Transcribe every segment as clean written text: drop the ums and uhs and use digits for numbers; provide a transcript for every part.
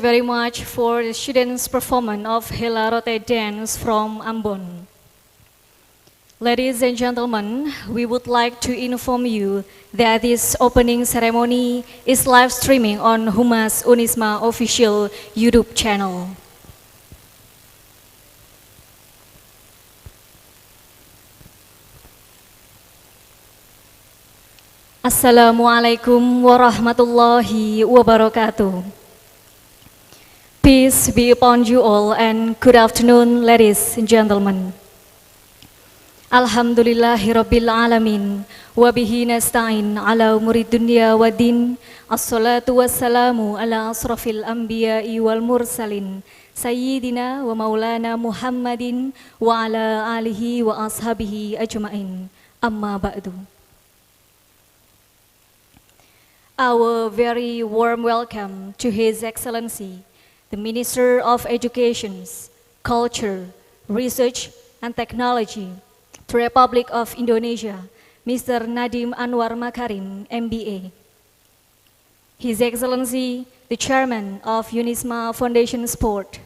very much for the students' performance of Helarote dance from Ambon. Ladies and gentlemen, we would like to inform you that this opening ceremony is live streaming on Humas Unisma official YouTube channel. Assalamualaikum warahmatullahi wabarakatuh. Peace be upon you all and good afternoon, ladies and gentlemen. Alhamdulillahi rabbil alamin wa bihi nasta'in ala umuri dunya wa din. Assalatu wassalamu ala asrafil anbiya'i wal mursalin sayyidina wa maulana Muhammadin wa ala alihi wa ashabihi ajma'in. Amma ba'du. Our very warm welcome to His Excellency, the Minister of Education, Culture, Research and Technology, the Republic of Indonesia, Mr. Nadiem Anwar Makarim, MBA. His Excellency, the Chairman of Unisma Foundation Sport.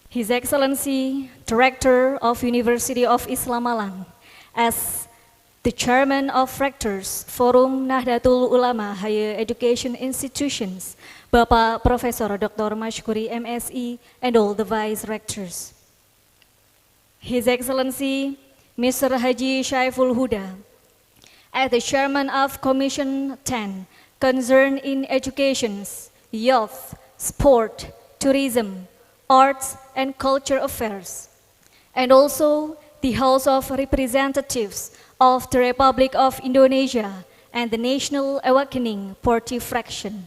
His Excellency, Director of University of Islam Malang, as the Chairman of Rectors Forum Nahdlatul Ulama Higher Education Institutions, Bapak Profesor Dr. Mashkuri MSI, and all the Vice Rectors. His Excellency, Mr. Haji Syaiful Huda, as the Chairman of Commission 10, concerned in education, youth, sport, tourism, arts and culture affairs, and also the House of Representatives of the Republic of Indonesia and the National Awakening Party Fraction.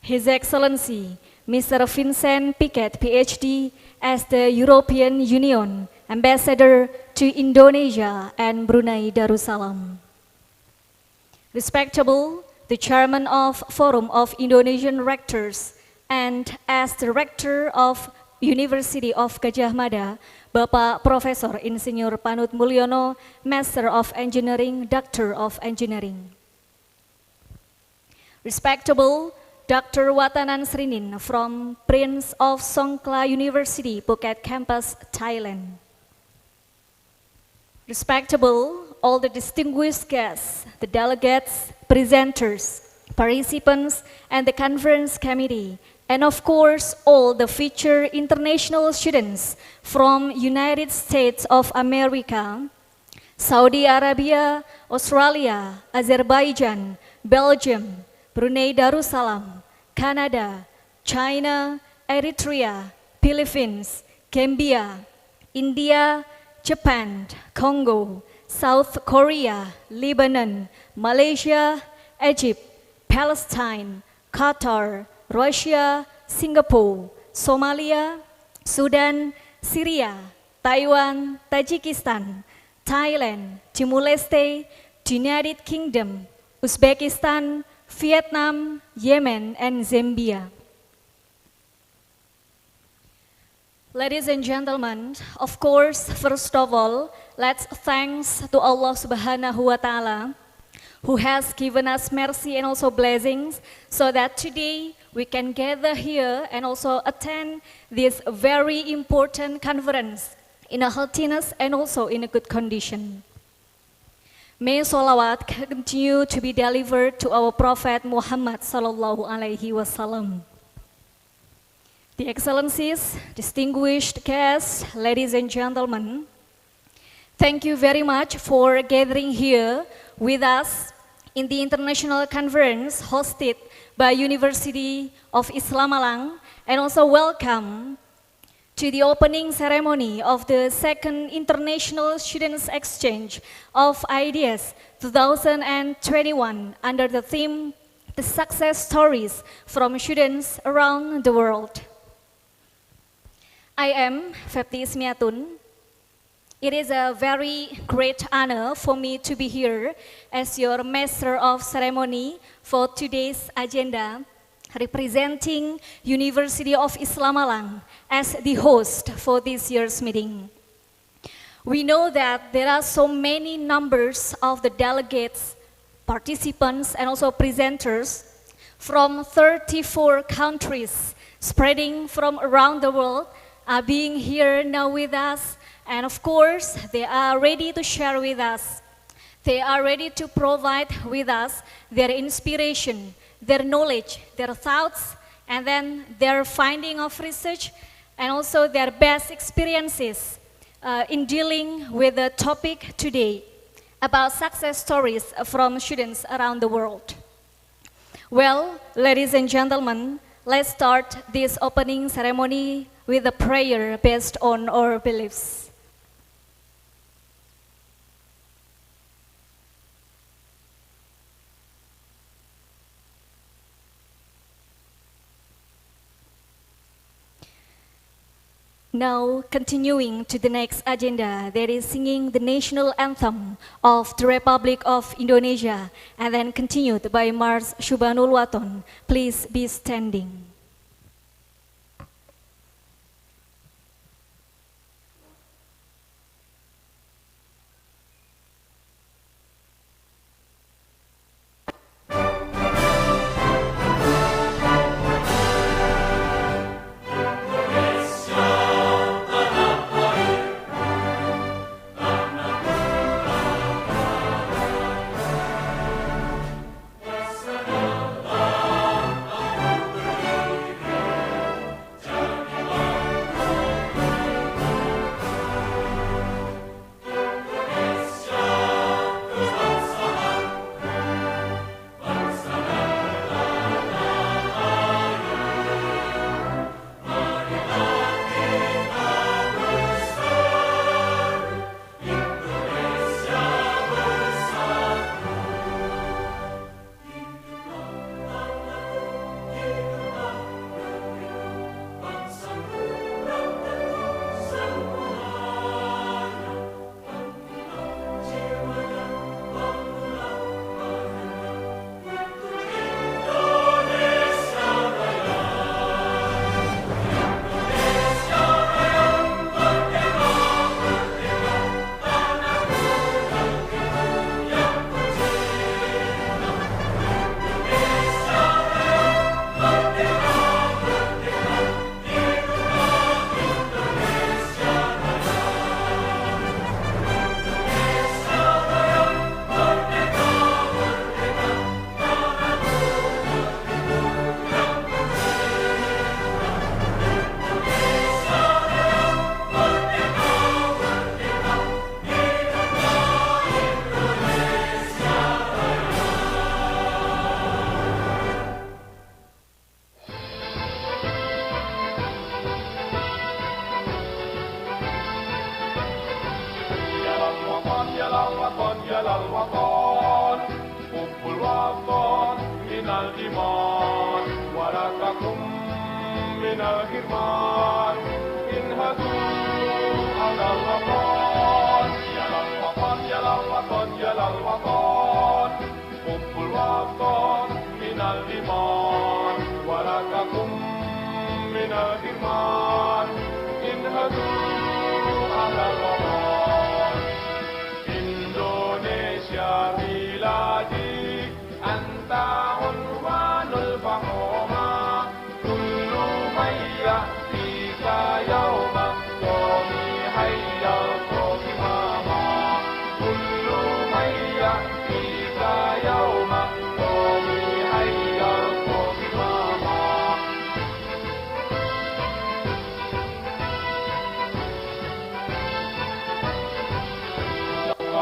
His Excellency, Mr. Vincent Piquet, PhD, as the European Union Ambassador to Indonesia and Brunei Darussalam. Respectable, the Chairman of Forum of Indonesian Rectors, and as the Rector of University of Gadjah Mada, Bapak Profesor Insinyur Panut Mulyono, Master of Engineering, Doctor of Engineering. Respectable Dr. Watanan Srinin from Prince of Songkla University, Phuket Campus, Thailand. Respectable all the distinguished guests, the delegates, presenters, participants, and the conference committee, and of course, all the featured international students from United States of America, Saudi Arabia, Australia, Azerbaijan, Belgium, Brunei Darussalam, Canada, China, Eritrea, Philippines, Gambia, India, Japan, Congo, South Korea, Lebanon, Malaysia, Egypt, Palestine, Qatar, Russia, Singapore, Somalia, Sudan, Syria, Taiwan, Tajikistan, Thailand, Timor-Leste, United Kingdom, Uzbekistan, Vietnam, Yemen, and Zambia. Ladies and gentlemen, of course, first of all, let's thanks to Allah Subhanahu wa Ta'ala, who has given us mercy and also blessings, so that today we can gather here and also attend this very important conference in a healthiness and also in a good condition. May salawat continue to be delivered to our Prophet Muhammad sallallahu alaihi wasallam. The Excellencies, distinguished guests, ladies and gentlemen, thank you very much for gathering here with us in the international conference hosted by University of Islam Malang, and also welcome to the opening ceremony of the second International Students Exchange of Ideas 2021 under the theme, The Success Stories from Students Around the World. I am Fepti Ismiatun. It is a very great honor for me to be here as your Master of Ceremony for today's agenda, representing University of Islam Malang as the host for this year's meeting. We know that there are so many numbers of the delegates, participants, and also presenters from 34 countries, spreading from around the world, are being here now with us. And of course, they are ready to share with us. They are ready to provide with us their inspiration, their knowledge, their thoughts, and then their finding of research, and also their best experiences in dealing with the topic today about success stories from students around the world. Well, ladies and gentlemen, let's start this opening ceremony with a prayer based on our beliefs. Now, continuing to the next agenda, that is singing the national anthem of the Republic of Indonesia, and then continued by Mars Syubhanul Waton. Please be standing.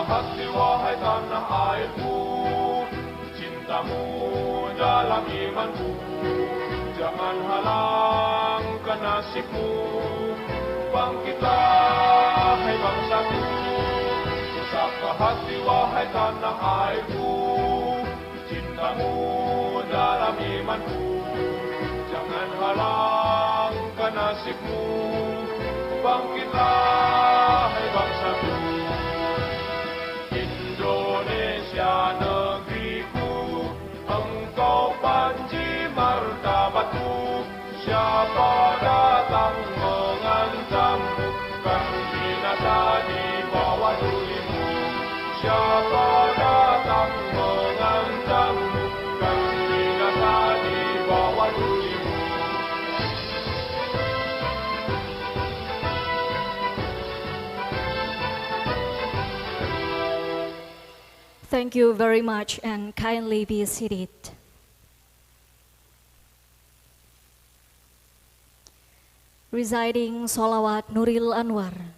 Hati wahai tanah airku, cintamu dalam imanku, jangan halangkan nasibmu, bangkitlah hai bangsaku. Saka hati wahai tanah airku, cintamu dalam imanku, jangan halangkan nasibmu, bangkitlah hai bangsaku. Indonesia negeriku, engkau panji martabatku, siapa datang mengancammu, kan binasa di bawah tulimu. Siapa datang mengancammu, kan binasa di pujimu. Thank you very much and kindly be seated. Reciting Sholawat Nuril Anwar.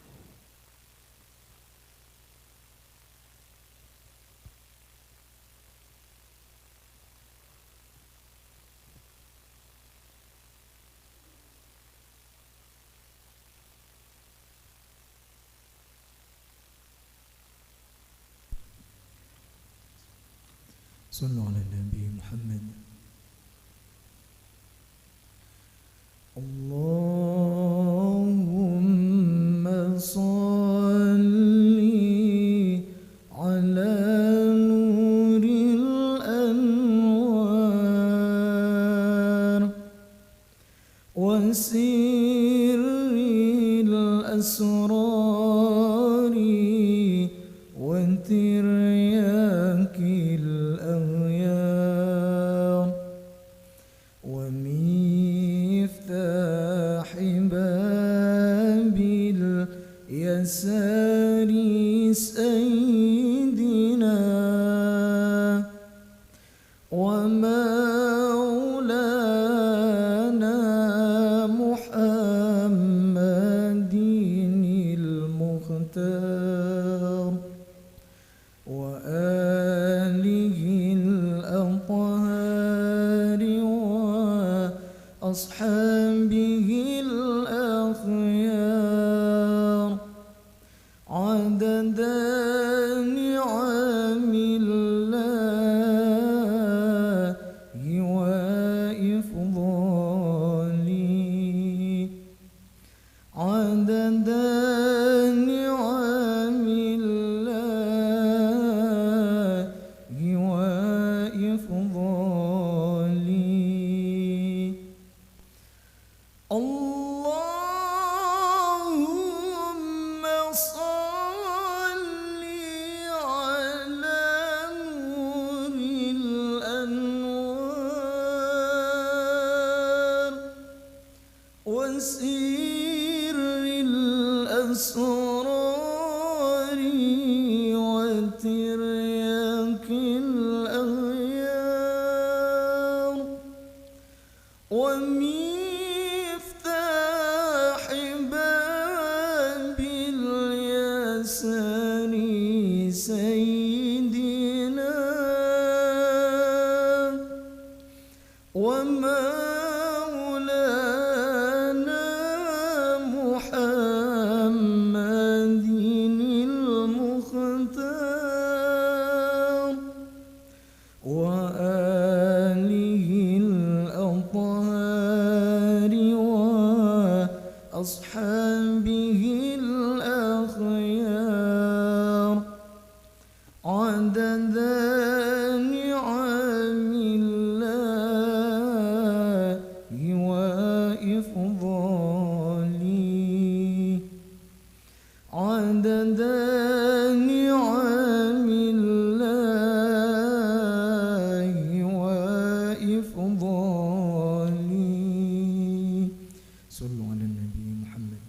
صلوا على النبي محمد. اللهم صل على نور الأنوار وسر الأسرار وترياك الأغيار ومفتاح باب اليسار سيدنا ومولانا محمد المختار وآله الأطهار وأصحابه الأخيار عدد نعم الله وإفضاله عدد نعم الله وإفضاله اللهم صل على نور الأنوار وسر الأسرار وترياك الأغيار ومفتاح باب اليسار سيدنا ومولانا محمد المختار وآله الأطهار وأصحابه الأخيار عدد نعم الله وإفضاله عدد نعم الله وإفضاله صلوا على النبي محمد.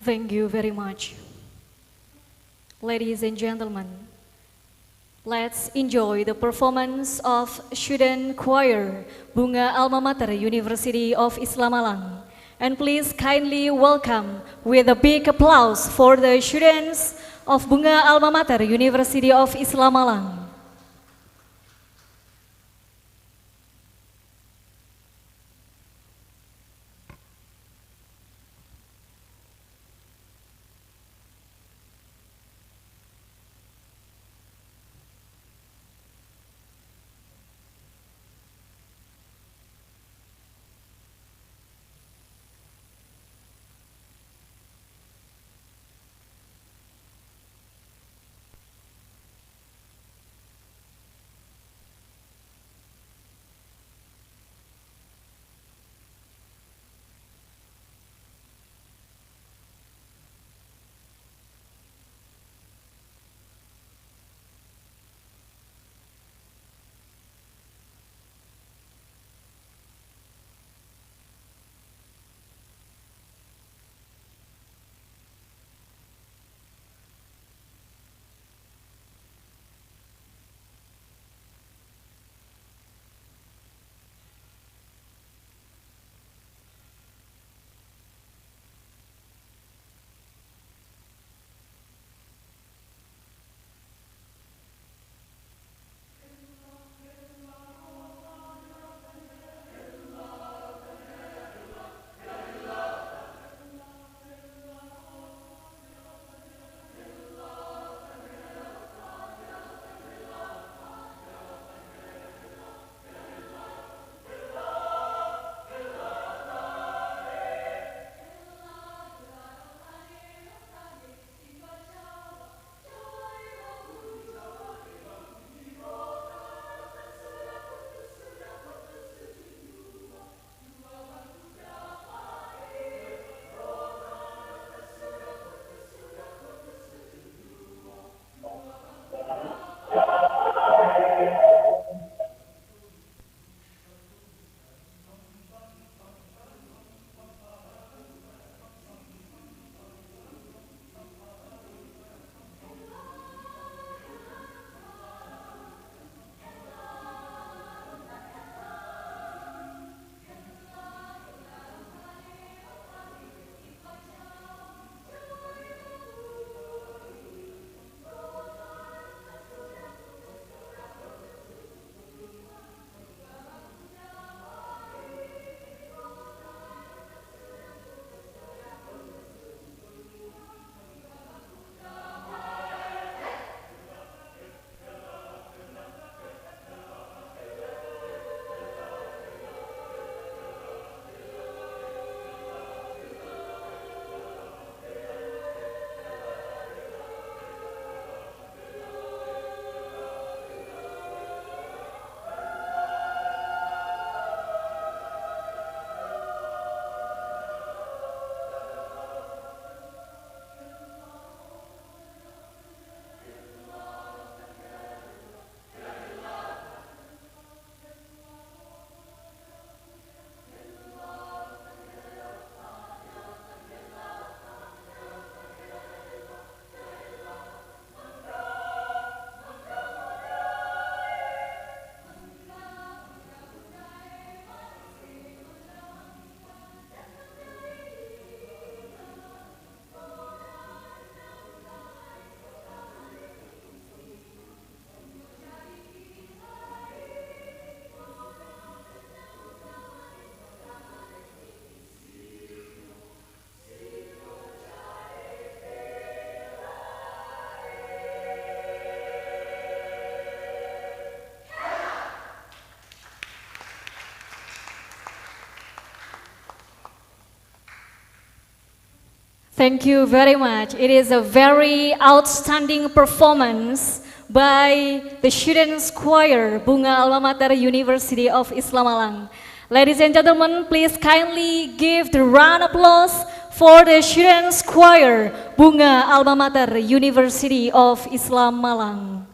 Thank you very much. Ladies and gentlemen, let's enjoy the performance of student choir Bunga Alma Mater University of Islam Malang. And please kindly welcome with a big applause for the students of Bunga Alma Mater University of Islam Malang. Thank you very much. It is a very outstanding performance by the students choir Bunga Alma Mater University of Islam Malang. Ladies and gentlemen, please kindly give the round of applause for the students choir Bunga Alma Mater University of Islam Malang.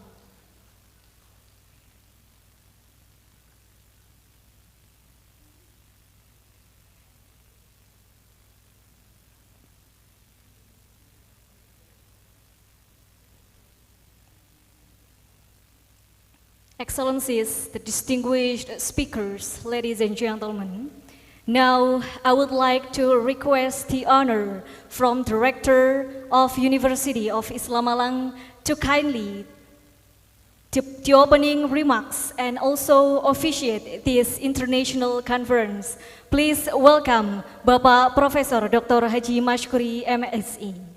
Excellencies, the distinguished speakers, ladies and gentlemen. Now, I would like to request the honor from Director of University of Islam Malang to kindly the opening remarks and also officiate this international conference. Please welcome Bapak Profesor Dr. Haji Mashkuri, MSI.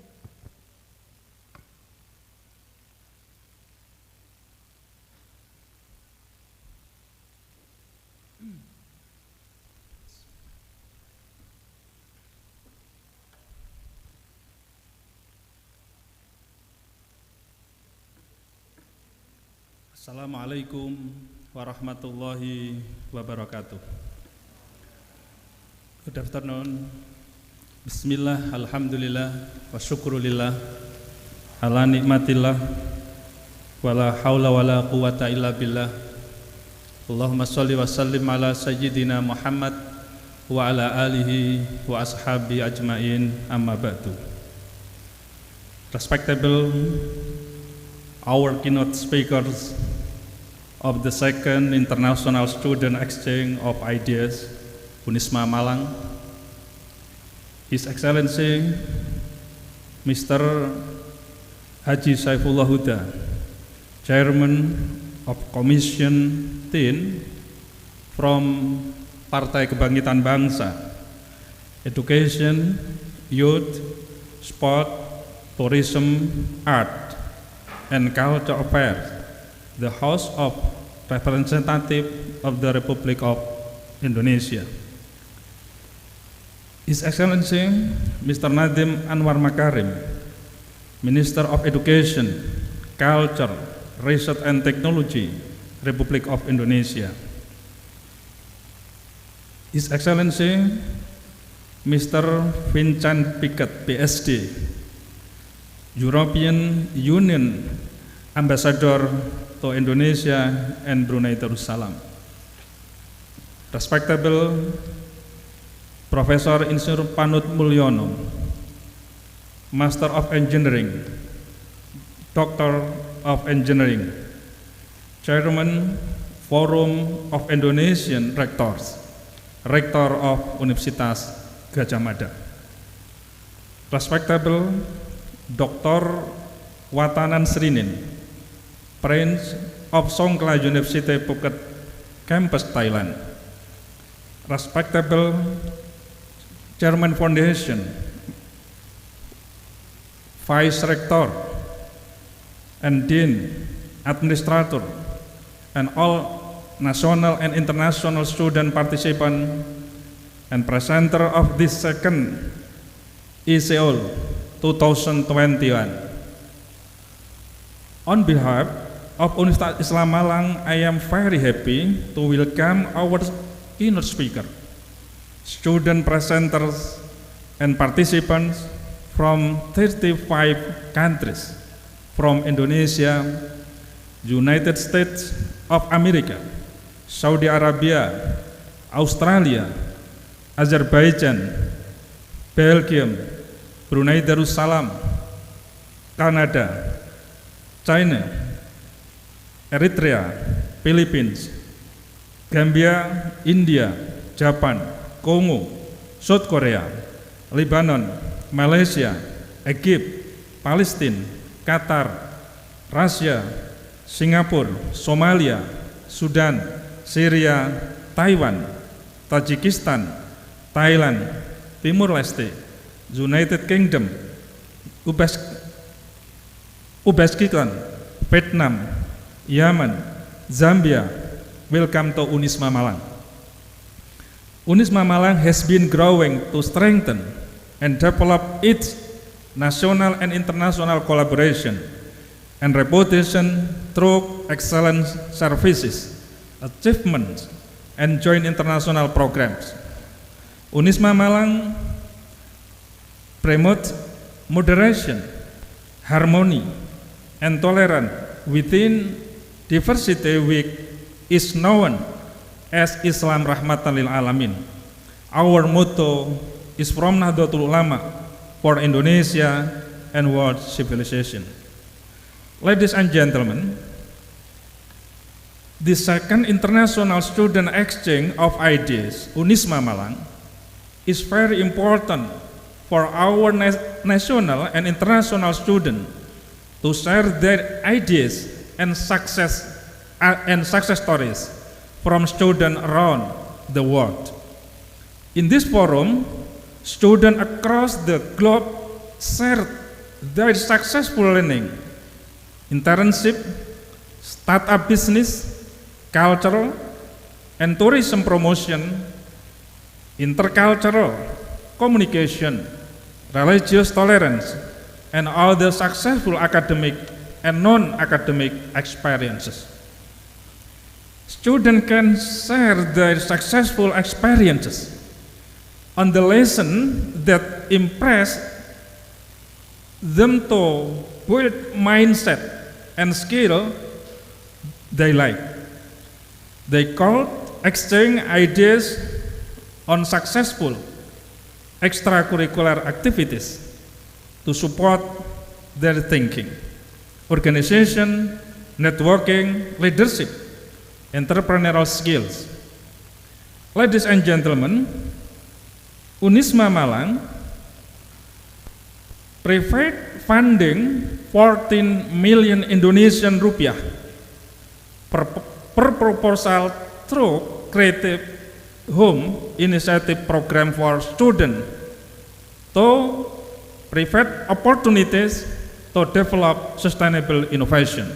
Assalamualaikum warahmatullahi wabarakatuh. Good afternoon. Bismillah, alhamdulillah, wa syukrulillah, ala nikmatillah, wala hawla wala quwata illa billah. Allahumma salli wa sallim ala sayyidina Muhammad wa ala alihi wa ashabi ajmain, amma ba'du. Respectable our keynote speakers of the second International Student Exchange of Ideas, Unisma Malang, His Excellency Mr. Haji Saifullah Huda, Chairman of Commission 10 from Partai Kebangkitan Bangsa, Education, Youth, Sport, Tourism, Art, and Culture Affairs, the House of Representatives of the Republic of Indonesia. His Excellency Mr. Nadiem Anwar Makarim, Minister of Education, Culture, Research and Technology, Republic of Indonesia. His Excellency Mr. Vincent Piket, PSD, European Union Ambassador to Indonesia and Brunei Darussalam. Respectable Professor Insinyur Panut Mulyono, Master of Engineering, Doctor of Engineering, Chairman Forum of Indonesian Rectors, Rector of Universitas Gadjah Mada. Respectable Dr. Watanan Srinin, Prince of Songkla University Phuket Campus, Thailand. Respectable Chairman Foundation, Vice Rector, and Dean, Administrator, and all national and international student participants and presenter of this second ISEoI 2021. On behalf of Universitas Islam Malang, I am very happy to welcome our keynote speaker, student presenters, and participants from 35 countries, from Indonesia, United States of America, Saudi Arabia, Australia, Azerbaijan, Belgium, Brunei Darussalam, Kanada, China, Eritrea, Philippines, Gambia, India, Japan, Kongo, South Korea, Lebanon, Malaysia, Egypt, Palestine, Qatar, Rusia, Singapura, Somalia, Sudan, Syria, Taiwan, Tajikistan, Thailand, Timur Leste, United Kingdom, Uzbekistan, Vietnam, Yemen, Zambia. Welcome to Unisma Malang. Unisma Malang has been growing to strengthen and develop its national and international collaboration, and reputation through excellent services, achievements, and joint international programs. Unisma Malang promotes moderation, harmony, and tolerance within diversity, which is known as Islam Rahmatan lil Alamin. Our motto is from Nahdlatul Ulama for Indonesia and world civilization. Ladies and gentlemen, the second International Student Exchange of Ideas, Unisma Malang, is very important for our national and international students to share their ideas and success stories from students around the world. In this forum, students across the globe share their successful learning, internship, startup business, cultural and tourism promotion, intercultural communication, religious tolerance, and all the successful academic and non-academic experiences. Students can share their successful experiences on the lesson that impress them to build mindset and skill they like. They call exchange ideas on successful extracurricular activities to support their thinking, organization, networking, leadership, entrepreneurial skills. Ladies and gentlemen, Unisma Malang provide funding 14 million Indonesian rupiah per proposal through Creative Home Initiative Program for students to provide opportunities to develop sustainable innovation.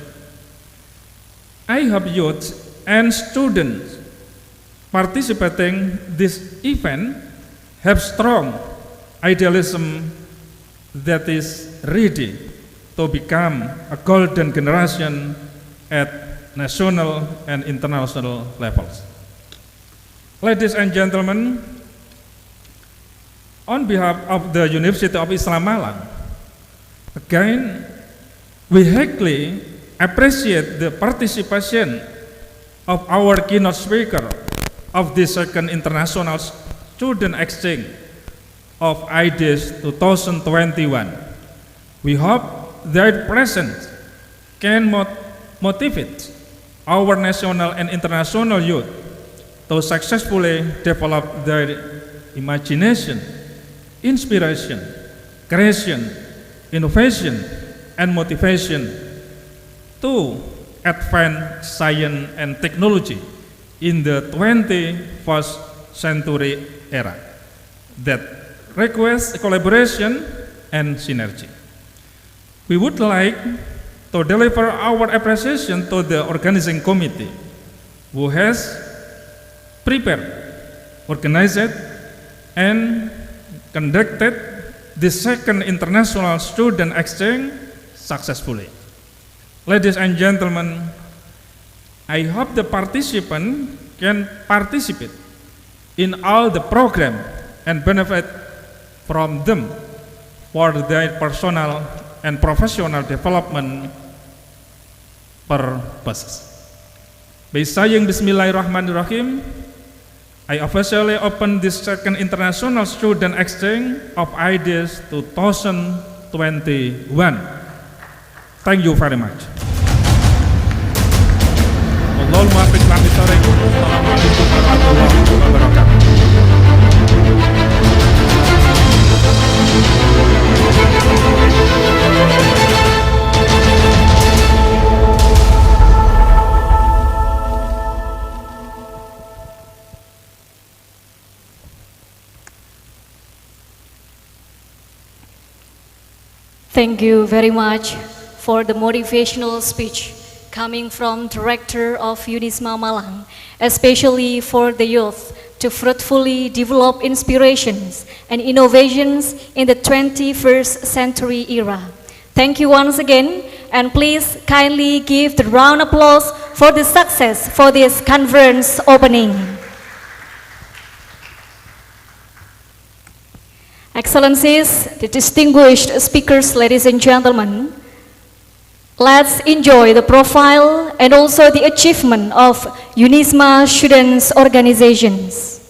I hope youth and students participating this event have strong idealism that is ready to become a golden generation at national and international levels. Ladies and gentlemen, on behalf of the University of Islam Malang, again, we highly appreciate the participation of our keynote speaker of the second International Student Exchange of Ideas 2021. We hope their presence can motivate our national and international youth to successfully develop their imagination, inspiration, creation, innovation, and motivation to advance science and technology in the 21st century era that requires collaboration and synergy. We would like to deliver our appreciation to the organizing committee who has prepared, organized, and conducted the second International Student Exchange successfully. Ladies and gentlemen, I hope the participants can participate in all the program and benefit from them for their personal and professional development purposes. By saying Bismillahirrahmanirrahim, I officially open this second International Student Exchange of Ideas 2021. Thank you very much. Allahumma barik lana fi thariqi. Assalamualaikum warahmatullahi wabarakatuh. Thank you very much for the motivational speech coming from Director of Unisma Malang, especially for the youth to fruitfully develop inspirations and innovations in the 21st century era. Thank you once again, and please kindly give the round of applause for the success for this conference opening. Excellencies, the distinguished speakers, ladies and gentlemen, let's enjoy the profile and also the achievement of Unisma students organizations.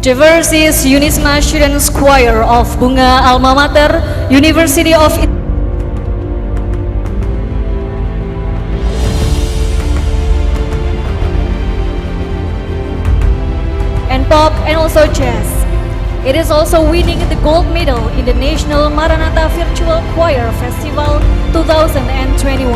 The first is Unisma Students Choir of Bunga Alma Mater, University of and pop and also jazz. It is also winning the gold medal in the National Maranatha Virtual Choir Festival 2021.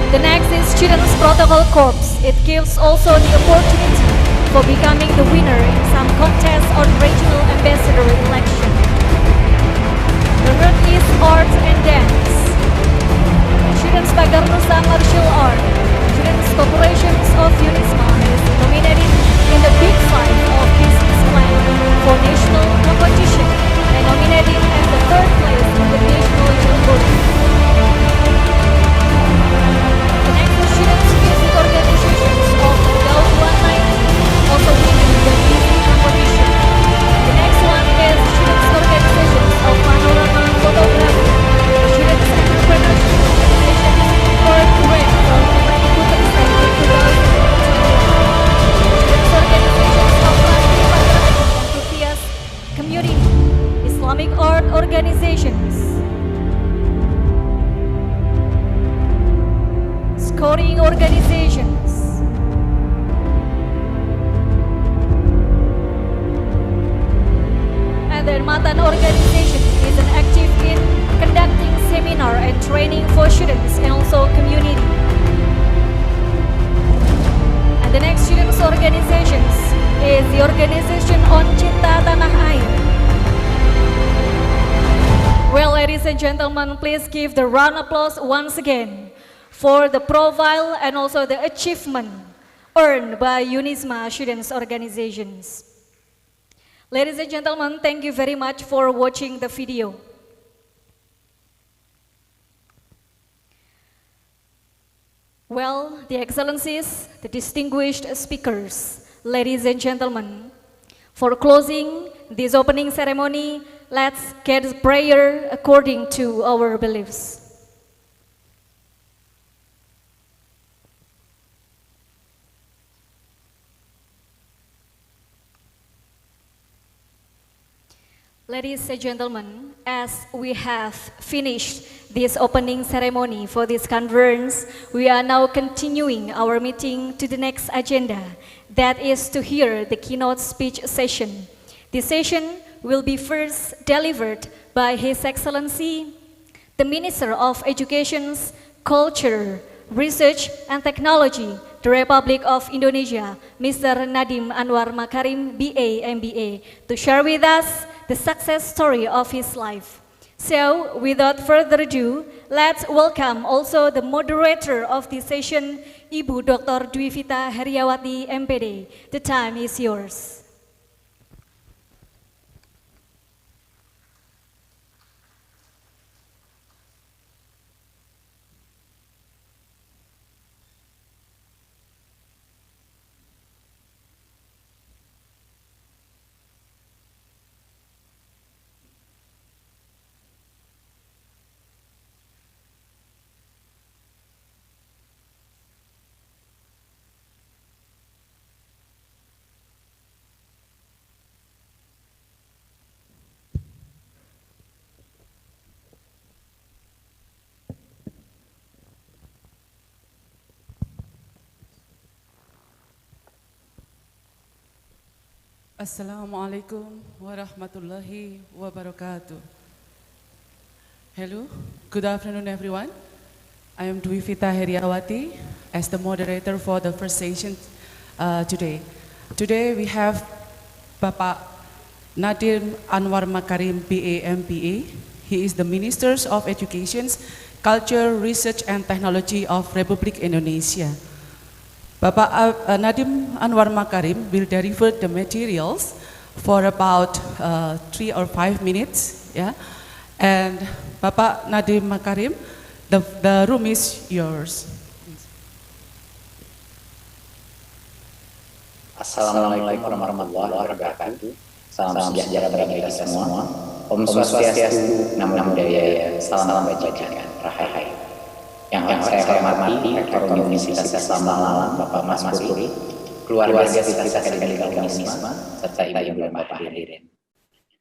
The next is Students Protocol Corps. It gives also the opportunity for becoming the winner in some contests on regional ambassador election. The third is Arts and Dance. Students Bagarnusa Martial Art. Students Corporations of Unisma is nominated in the Big Five of Business Plan for national competition and nominated as the third place in the national jamboree. The next is Students Music Organizations of Daud 190, also winning the music competition. The next one is Students Organizations of Panorama Photography. Students Entrepreneurship Organizations for grant from Kementerian Putristek in 2020. Organizations of Lasri Patrani and Tutias Community, Islamic Art Organizations, Scoring Organizations, and the Matan Organization is an active in conducting seminar and training for students and also community. And the next students organizations is the organization on Cinta Tanah Air. Well, ladies and gentlemen, please give the round of applause once again for the profile and also the achievement earned by Unisma students organizations. Ladies and gentlemen, thank you very much for watching the video. Well, the excellencies, the distinguished speakers, ladies and gentlemen, for closing this opening ceremony, let's get prayer according to our beliefs. Ladies and gentlemen, as we have finished this opening ceremony for this conference, we are now continuing our meeting to the next agenda, that is to hear the keynote speech session. This session will be first delivered by His Excellency, the Minister of Education, Culture, Research and Technology, the Republic of Indonesia, Mr. Nadiem Anwar Makarim, BA, MBA, to share with us the success story of his life. So, without further ado, let's welcome also the moderator of this session, Ibu Dr. Dwivita Heriawati, MPD. The time is yours. Assalamualaikum warahmatullahi wabarakatuh. Hello, good afternoon everyone. I am Dwivita Heriawati as the moderator for the first session today. Today we have Bapak Nadiem Anwar Makarim, BA, MBA. He is the Minister of Education, Culture, Research and Technology of Republik Indonesia. Bapak Nadiem Anwar Makarim will deliver the materials for about 3 or 5 minutes. Yeah? And Bapak Nadiem Makarim, the room is yours. Assalamualaikum warahmatullahi wabarakatuh. Salam sejahtera bagi kita semua. Om Swastiastu, Namo Buddhaya, salam kebajikan, rahayu. Yang saya hormati Rektor Universitas Islam Malang, Bapak Mas Puri, keluarga Universitas Unisma, serta ibu bapak hadirin.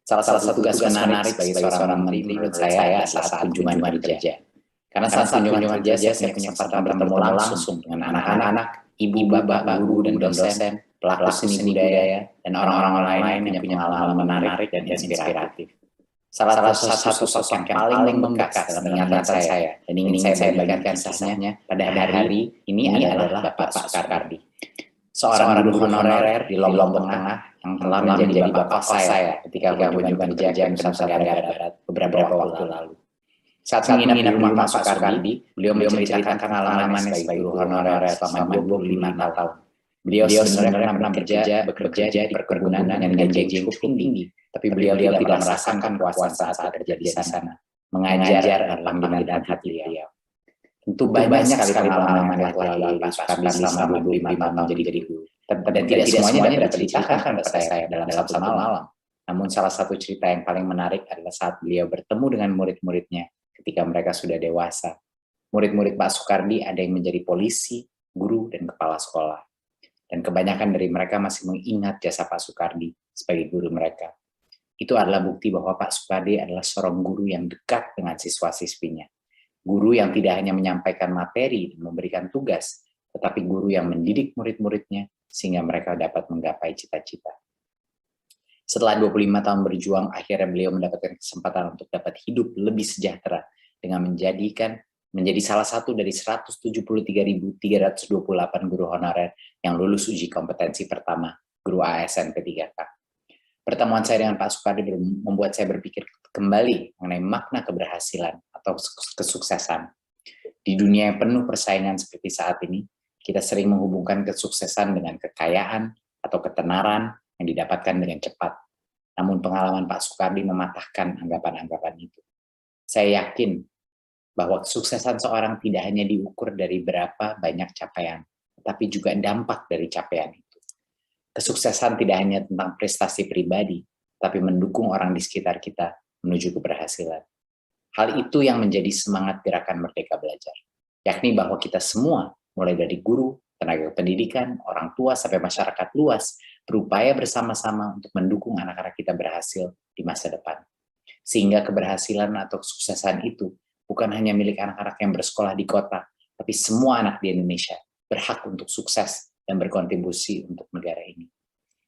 Salah satu tugas menarik bagi seorang menteri menurut saya adalah saat kunjungan kerja. Karena saat kunjungan kerja saya punya kesempatan bertemu langsung dengan anak-anak, ibu, bapak, guru, dan dosen, pelaku seni budaya, dan orang-orang lain yang punya pengalaman menarik dan inspiratif. Salah satu sosok yang paling membekas dalam ingatan saya dan ingin saya bagikan kisahnya pada hari ini adalah Bapak Sukardi, seorang guru honorer di Lombok Tengah yang telah menjadi bapak saya ketika kunjungan kerja ke Nusantara Barat beberapa waktu lalu. Saat menginap di rumah Pak Sukardi, beliau menceritakan pengalaman sebagai guru honorer selama 25 tahun. Beliau sebenarnya pernah bekerja di perkebunan dengan gaji yang cukup tinggi, tapi beliau tidak merasakan kepuasan saat kerja di sana. Mengajar adalah panggilan hati beliau. Tentu banyak sekali pengalaman yang telah dilalui Pak Sukardi selama 25 tahun jadi guru. Dan tidak semuanya dapat diceritakan kepada saya dalam satu malam. Namun salah satu cerita yang paling menarik adalah saat beliau bertemu dengan murid-muridnya ketika mereka sudah dewasa. Murid-murid Pak Sukardi ada yang menjadi polisi, guru, dan kepala sekolah. Dan kebanyakan dari mereka masih mengingat jasa Pak Sukardi sebagai guru mereka. Itu adalah bukti bahwa Pak Sukardi adalah seorang guru yang dekat dengan siswa-siswinya. Guru yang tidak hanya menyampaikan materi dan memberikan tugas, tetapi guru yang mendidik murid-muridnya sehingga mereka dapat menggapai cita-cita. Setelah 25 tahun berjuang, akhirnya beliau mendapatkan kesempatan untuk dapat hidup lebih sejahtera dengan menjadi salah satu dari 173.328 guru honorer yang lulus uji kompetensi pertama, guru ASN P3K. Pertemuan saya dengan Pak Sukardi membuat saya berpikir kembali mengenai makna keberhasilan atau kesuksesan. Di dunia yang penuh persaingan seperti saat ini, kita sering menghubungkan kesuksesan dengan kekayaan atau ketenaran yang didapatkan dengan cepat. Namun pengalaman Pak Sukardi mematahkan anggapan-anggapan itu. Saya yakin bahwa kesuksesan seorang tidak hanya diukur dari berapa banyak capaian, tetapi juga dampak dari capaian itu. Kesuksesan tidak hanya tentang prestasi pribadi, tapi mendukung orang di sekitar kita menuju keberhasilan. Hal itu yang menjadi semangat gerakan Merdeka Belajar, yakni bahwa kita semua, mulai dari guru, tenaga pendidikan, orang tua, sampai masyarakat luas, berupaya bersama-sama untuk mendukung anak-anak kita berhasil di masa depan. Sehingga keberhasilan atau kesuksesan itu bukan hanya milik anak-anak yang bersekolah di kota, tapi semua anak di Indonesia berhak untuk sukses dan berkontribusi untuk negara ini.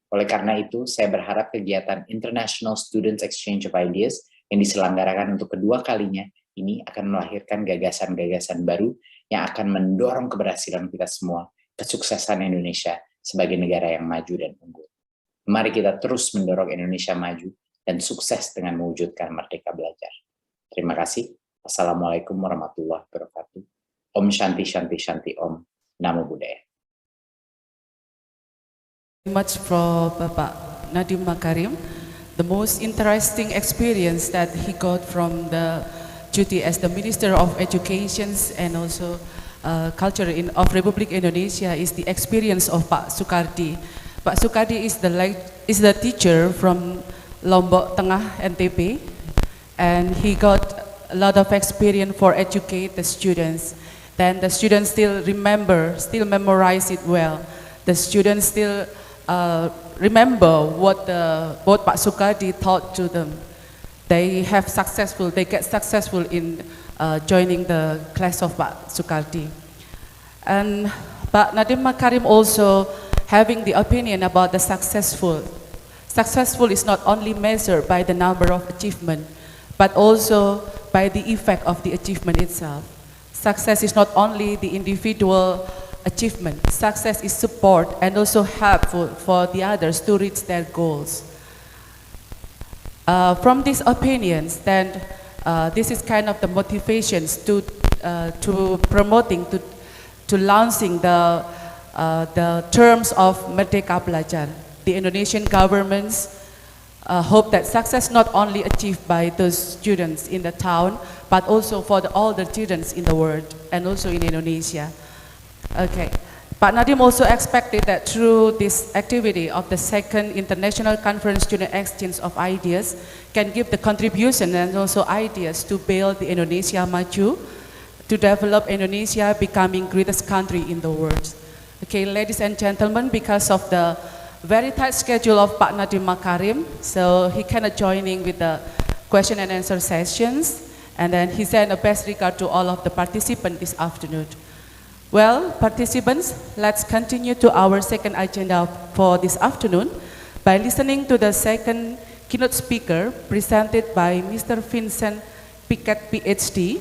Oleh karena itu, saya berharap kegiatan International Students Exchange of Ideas yang diselenggarakan untuk kedua kalinya ini akan melahirkan gagasan-gagasan baru yang akan mendorong keberhasilan kita semua, kesuksesan Indonesia sebagai negara yang maju dan unggul. Mari kita terus mendorong Indonesia maju dan sukses dengan mewujudkan Merdeka Belajar. Terima kasih. Assalamualaikum warahmatullahi wabarakatuh. Om Shanti Shanti Shanti Om. Namo Buddhaya. Much for Bapak Nadiem Makarim. The most interesting experience that he got from the duty as the Minister of Education and also Culture of Republik Indonesia is the experience of Pak Sukardi. Pak Sukardi is the teacher from Lombok Tengah NTB, and he got a lot of experience for educate the students. Then the students still memorize it well. The students still remember what Pak Sukardi taught to them. They get successful in joining the class of Pak Sukardi. And Pak Nadiem Makarim also having the opinion about the successful. Successful is not only measured by the number of achievement, but also by the effect of the achievement itself. Success is not only the individual achievement. Success is support and also helpful for the others to reach their goals. From these opinions, then This is kind of the motivations to promoting, to launching the terms of Merdeka Belajar. The Indonesian government's hope that success not only achieved by those students in the town, but also for all the students in the world and also in Indonesia. Okay. Pak Nadiem also expected that through this activity of the second International Conference Student Exchange of Ideas can give the contribution and also ideas to build the Indonesia Maju, to develop Indonesia becoming greatest country in the world. Okay, ladies and gentlemen, because of the very tight schedule of Pak Nadiem Makarim, so he cannot joining with the question and answer sessions, and then he sent a best regard to all of the participants this afternoon. Well, participants, let's continue to our second agenda for this afternoon by listening to the second keynote speaker presented by Mr. Vincent Piquet, PhD.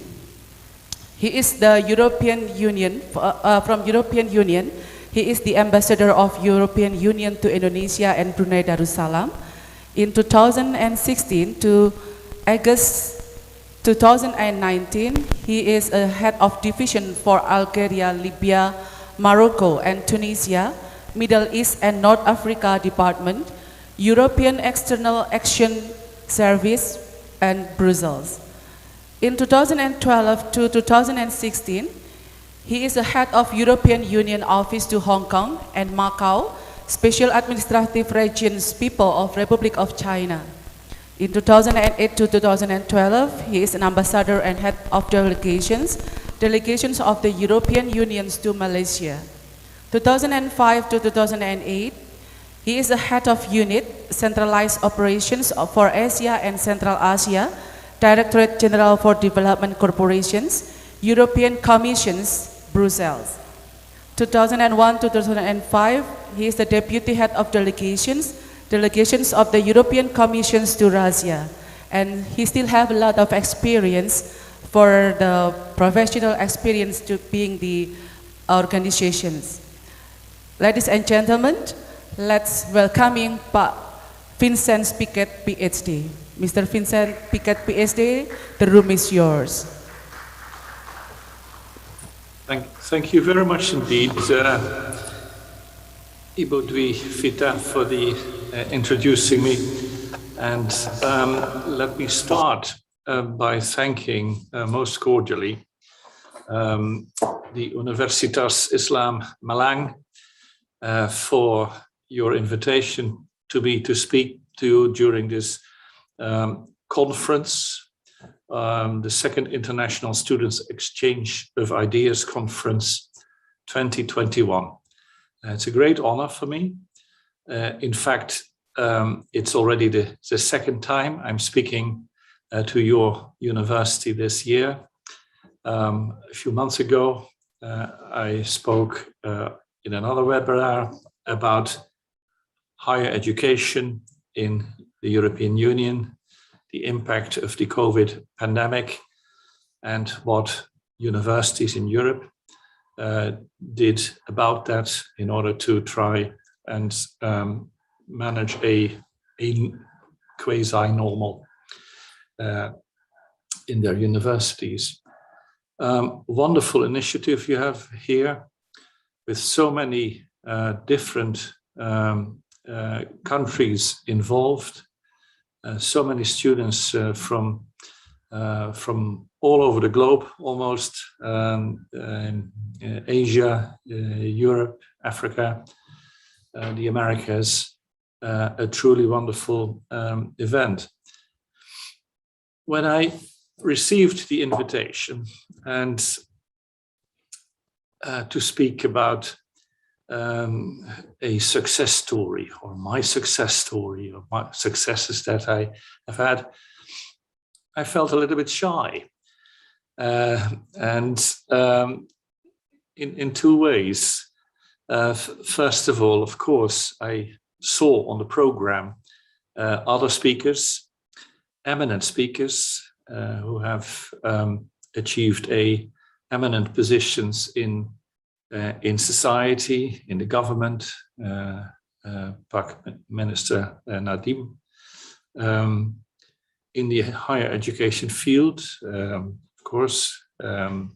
He is the European Union, from European Union. He is the ambassador of European Union to Indonesia and Brunei Darussalam. In 2016 to August 2019, he is a head of division for Algeria, Libya, Morocco, and Tunisia, Middle East and North Africa Department, European External Action Service, and Brussels. In 2012 to 2016, he is a head of European Union Office to Hong Kong and Macau, Special Administrative Regions People of Republic of China. In 2008 to 2012, he is an ambassador and head of delegations of the European Union to Malaysia. 2005 to 2008, he is the head of unit, centralized operations for Asia and Central Asia, Directorate General for Development Corporations, European Commissions, Brussels. 2001 to 2005, he is the deputy head of delegations of the European Commissions to Russia, and he still have a lot of experience for the professional experience to being the organizations. Ladies and gentlemen, let's welcome in Pak Vincent Piquet, PhD. Mr. Vincent Piquet, PhD, the room is yours. Thank you very much indeed, Ibu Dwi Vita, for the introducing me. And let me start by thanking most cordially the Universitas Islam Malang for your invitation to me to speak to you during this conference, the second International Students Exchange of Ideas Conference 2021. It's a great honor for me. In fact, it's already the second time I'm speaking to your university this year. A few months ago, I spoke in another webinar about higher education in the European Union, the impact of the COVID pandemic, and what universities in Europe did about that in order to try and manage a quasi-normal in their universities. Wonderful initiative you have here with so many different countries involved, so many students from all over the globe, almost, in Asia, Europe, Africa, the Americas, a truly wonderful event. When I received the invitation and to speak about a success story, or my success story, or my successes that I have had, I felt a little bit shy. In two ways. First of all, of course, I saw on the program other speakers, eminent speakers who have achieved eminent positions in society, in the government, Pak Minister Nadiem, in the higher education field, of course, PAC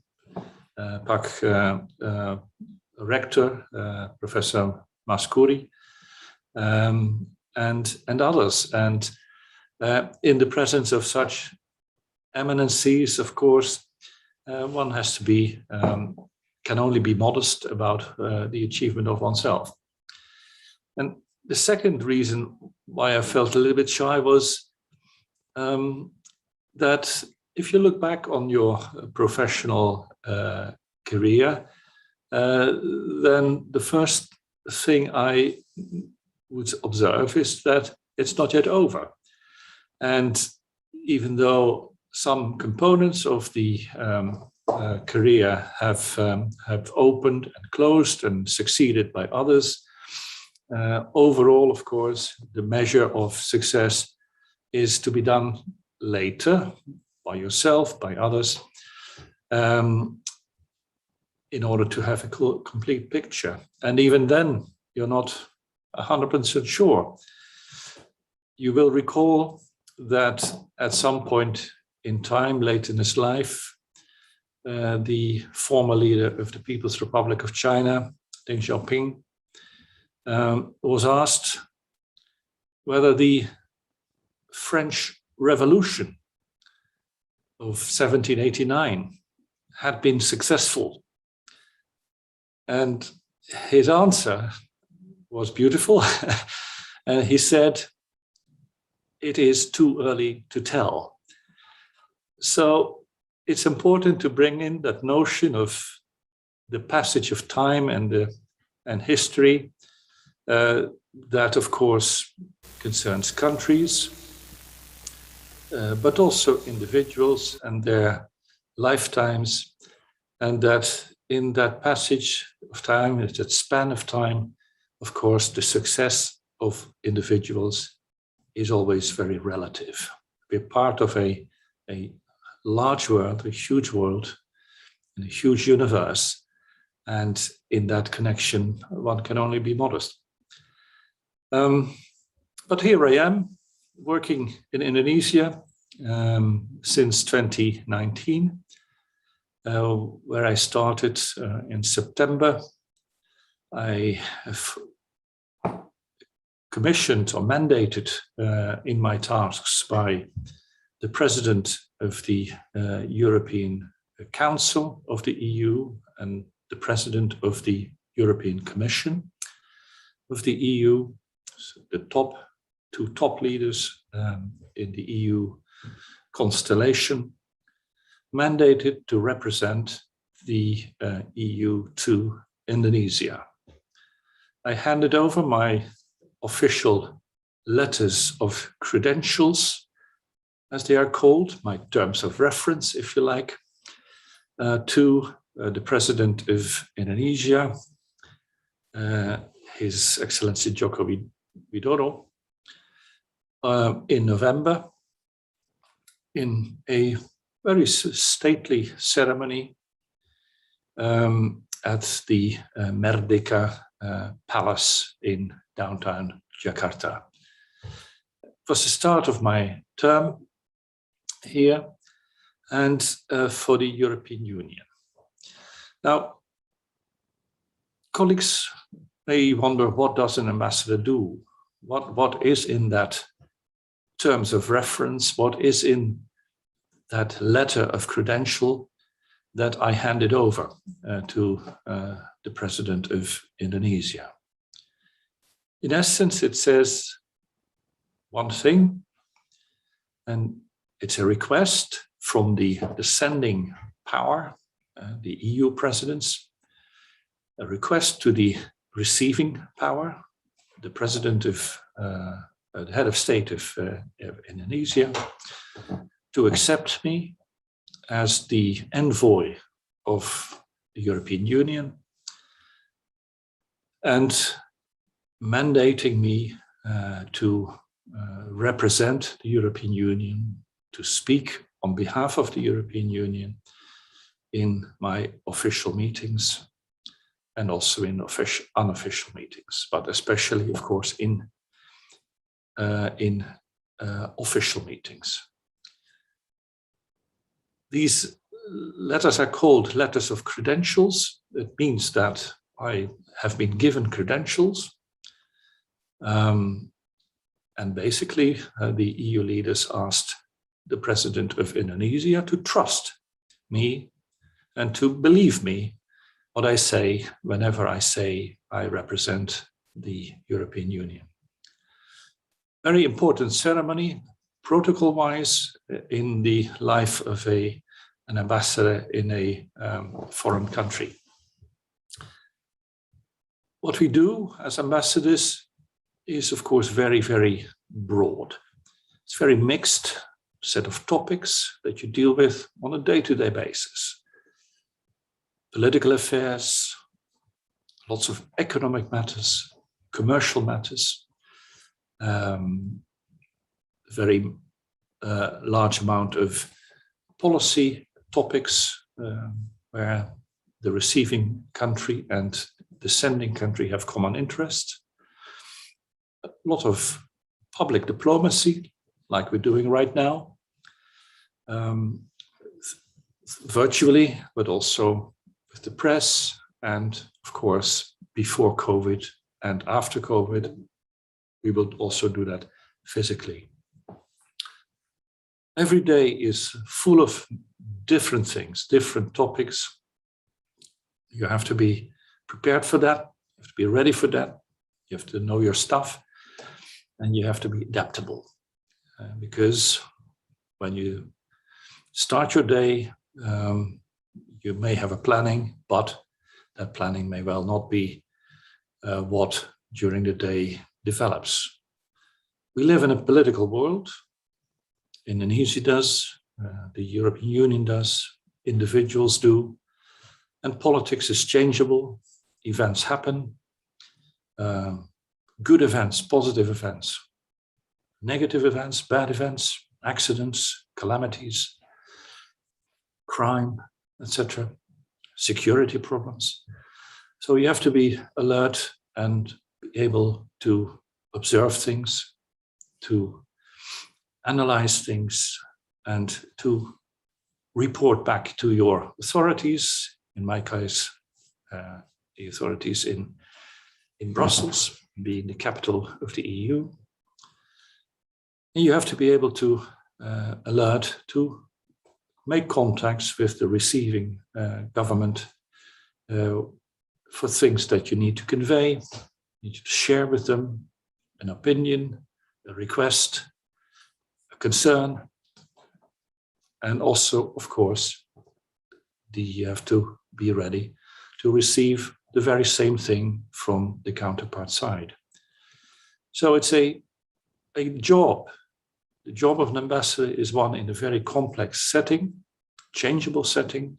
Rector, Professor Maskuri, and others. And in the presence of such eminencies, of course, one has to be, can only be modest about the achievement of oneself. And the second reason why I felt a little bit shy was that if you look back on your professional career, then the first thing I would observe is that it's not yet over. And even though some components of the career have opened and closed and succeeded by others, overall, of course, the measure of success is to be done later by yourself, by others, in order to have a complete picture. And even then, you're not 100% sure. You will recall that at some point in time, late in his life, the former leader of the People's Republic of China, Deng Xiaoping, was asked whether the French Revolution of 1789 had been successful. And his answer was beautiful. And he said, "It is too early to tell." So it's important to bring in that notion of the passage of time and history that, of course, concerns countries, but also individuals and their lifetimes, and that in that passage of time, in that span of time, of course, the success of individuals is always very relative. We're part of a large world, a huge world, and a huge universe, and in that connection, one can only be modest. But here I am, working in Indonesia since 2019, where I started in September. I have commissioned or mandated in my tasks by the President of the European Council of the EU and the President of the European Commission of the EU, so the two top leaders in the EU constellation, mandated to represent the EU to Indonesia. I handed over my official letters of credentials, as they are called, my terms of reference, if you like, to the President of Indonesia, His Excellency Joko Widodo, in November, in a very stately ceremony at the Merdeka Palace in downtown Jakarta. It was the start of my term here and for the European Union. Now, colleagues may wonder, what does an ambassador do? What is in that terms of reference? What is in that letter of credential that I handed over to the President of Indonesia? In essence, it says one thing, and it's a request from the sending power, the EU presidents, a request to the receiving power, the President of, the head of state of Indonesia, to accept me as the envoy of the European Union and mandating me to represent the European Union, to speak on behalf of the European Union in my official meetings and also in unofficial meetings, but especially, of course, in official meetings. These letters are called letters of credentials. It means that I have been given credentials. And basically, the EU leaders asked the president of Indonesia to trust me and to believe me what I say whenever I say I represent the European Union. Very important ceremony, protocol-wise, in the life of an ambassador in a foreign country. What we do as ambassadors is, of course, very, very broad. It's very mixed set of topics that you deal with on a day-to-day basis. Political affairs, lots of economic matters, commercial matters, very large amount of policy topics where the receiving country and the sending country have common interests. A lot of public diplomacy, like we're doing right now, virtually, but also with the press, and of course, before COVID and after COVID, we will also do that physically. Every day is full of different things, different topics. You have to be prepared for that. You have to be ready for that. You have to know your stuff, and you have to be adaptable. Because when you start your day, you may have a planning, but that planning may well not be what during the day develops. We live in a political world. Indonesia does, the European Union does, individuals do, and politics is changeable. Events happen, good events, positive events, negative events, bad events, accidents, calamities, crime, etc., security problems. So you have to be alert and be able to observe things, to analyze things, and to report back to your authorities, in my case, the authorities in Brussels, being the capital of the EU. And you have to be able to alert, to make contacts with the receiving government for things that you need to convey, you need to share with them an opinion, a request, a concern, and also, of course, you have to be ready to receive the very same thing from the counterpart side. So it's a job. The job of an ambassador is one in a very complex setting, changeable setting,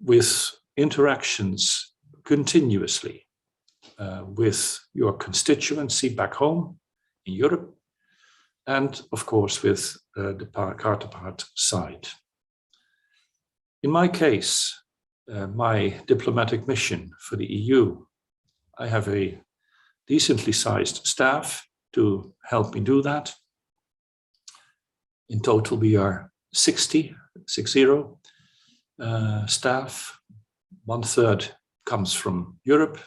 with interactions continuously with your constituency back home in Europe, and of course with the counterpart side. In my case, my diplomatic mission for the EU, I have a decently sized staff to help me do that. In total, we are 60 staff. 1/3 comes from Europe,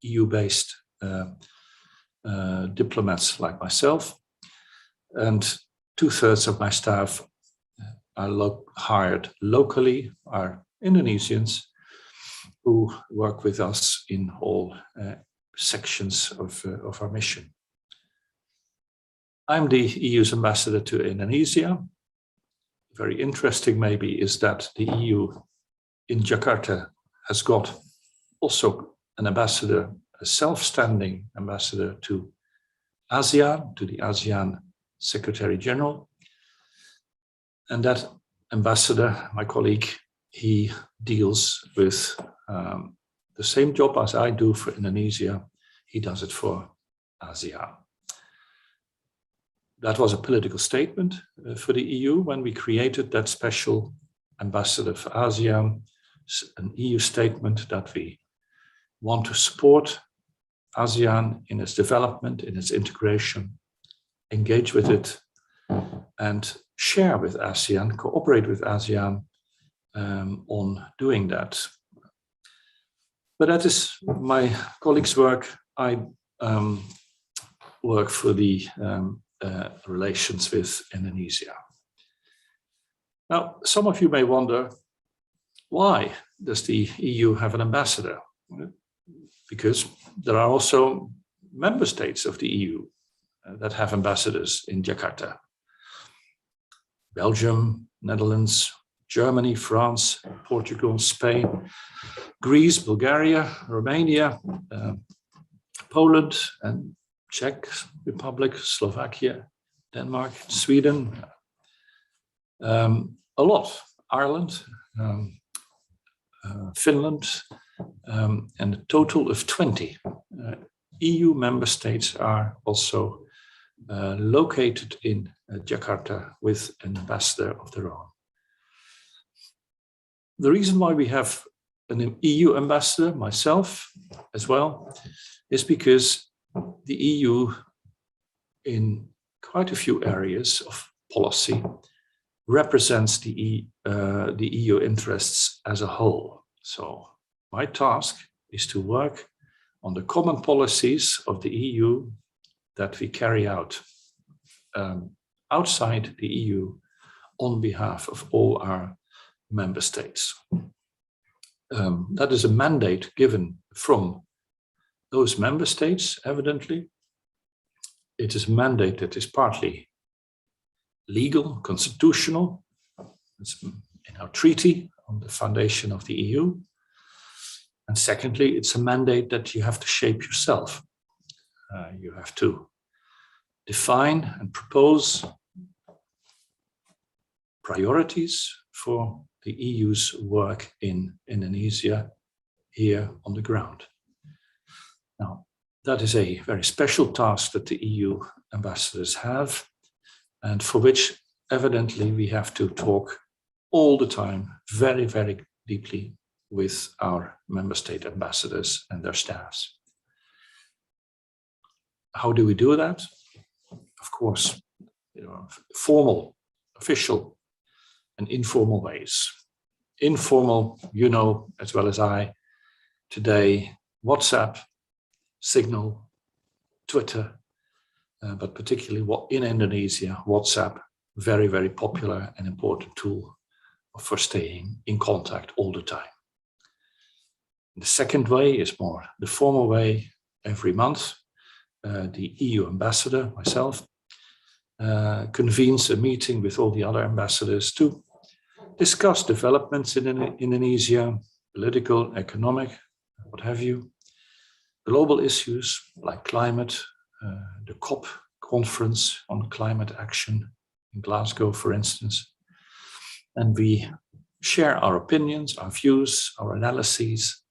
EU-based diplomats like myself, and 2/3 of my staff are hired locally, are Indonesians who work with us in all sections of our mission. I'm the EU's ambassador to Indonesia. Very interesting maybe is that the EU in Jakarta has got also an ambassador, a self-standing ambassador to ASEAN, to the ASEAN Secretary General. And that ambassador, my colleague, he deals with the same job as I do for Indonesia. He does it for ASEAN. That was a political statement for the EU when we created that special ambassador for ASEAN, an EU statement that we want to support ASEAN in its development, in its integration, engage with it, and share with ASEAN, cooperate with ASEAN on doing that. But that is my colleague's work. I work for the relations with Indonesia. Now, some of you may wonder, why does the EU have an ambassador? Because there are also member states of the EU that have ambassadors in Jakarta. Belgium, Netherlands, Germany, France, Portugal, Spain, Greece, Bulgaria, Romania, Poland, and Czech Republic, Slovakia, Denmark, Sweden, a lot, Ireland, Finland, and a total of 20 EU member states are also located in Jakarta with an ambassador of their own. The reason why we have an EU ambassador, myself as well, is because the EU in quite a few areas of policy represents the EU interests as a whole. So my task is to work on the common policies of the EU that we carry out outside the EU on behalf of all our member states. That is a mandate given from those member states, evidently. It is a mandate that is partly legal, constitutional. It's in our treaty on the foundation of the EU. And secondly, it's a mandate that you have to shape yourself. You have to define and propose priorities for the EU's work in Indonesia here on the ground. Now, that is a very special task that the EU ambassadors have, and for which evidently we have to talk all the time, very, very deeply with our member state ambassadors and their staffs. How do we do that? Of course, formal, official, and informal ways. Informal, you know as well as I, today, WhatsApp, Signal, Twitter, but particularly in Indonesia, WhatsApp, very, very popular and important tool for staying in contact all the time. The second way is more the formal way. Every month, the EU ambassador, myself, convenes a meeting with all the other ambassadors to discuss developments in Indonesia, political, economic, what have you, global issues like climate, the COP conference on climate action in Glasgow, for instance. And we share our opinions, our views, our analyses,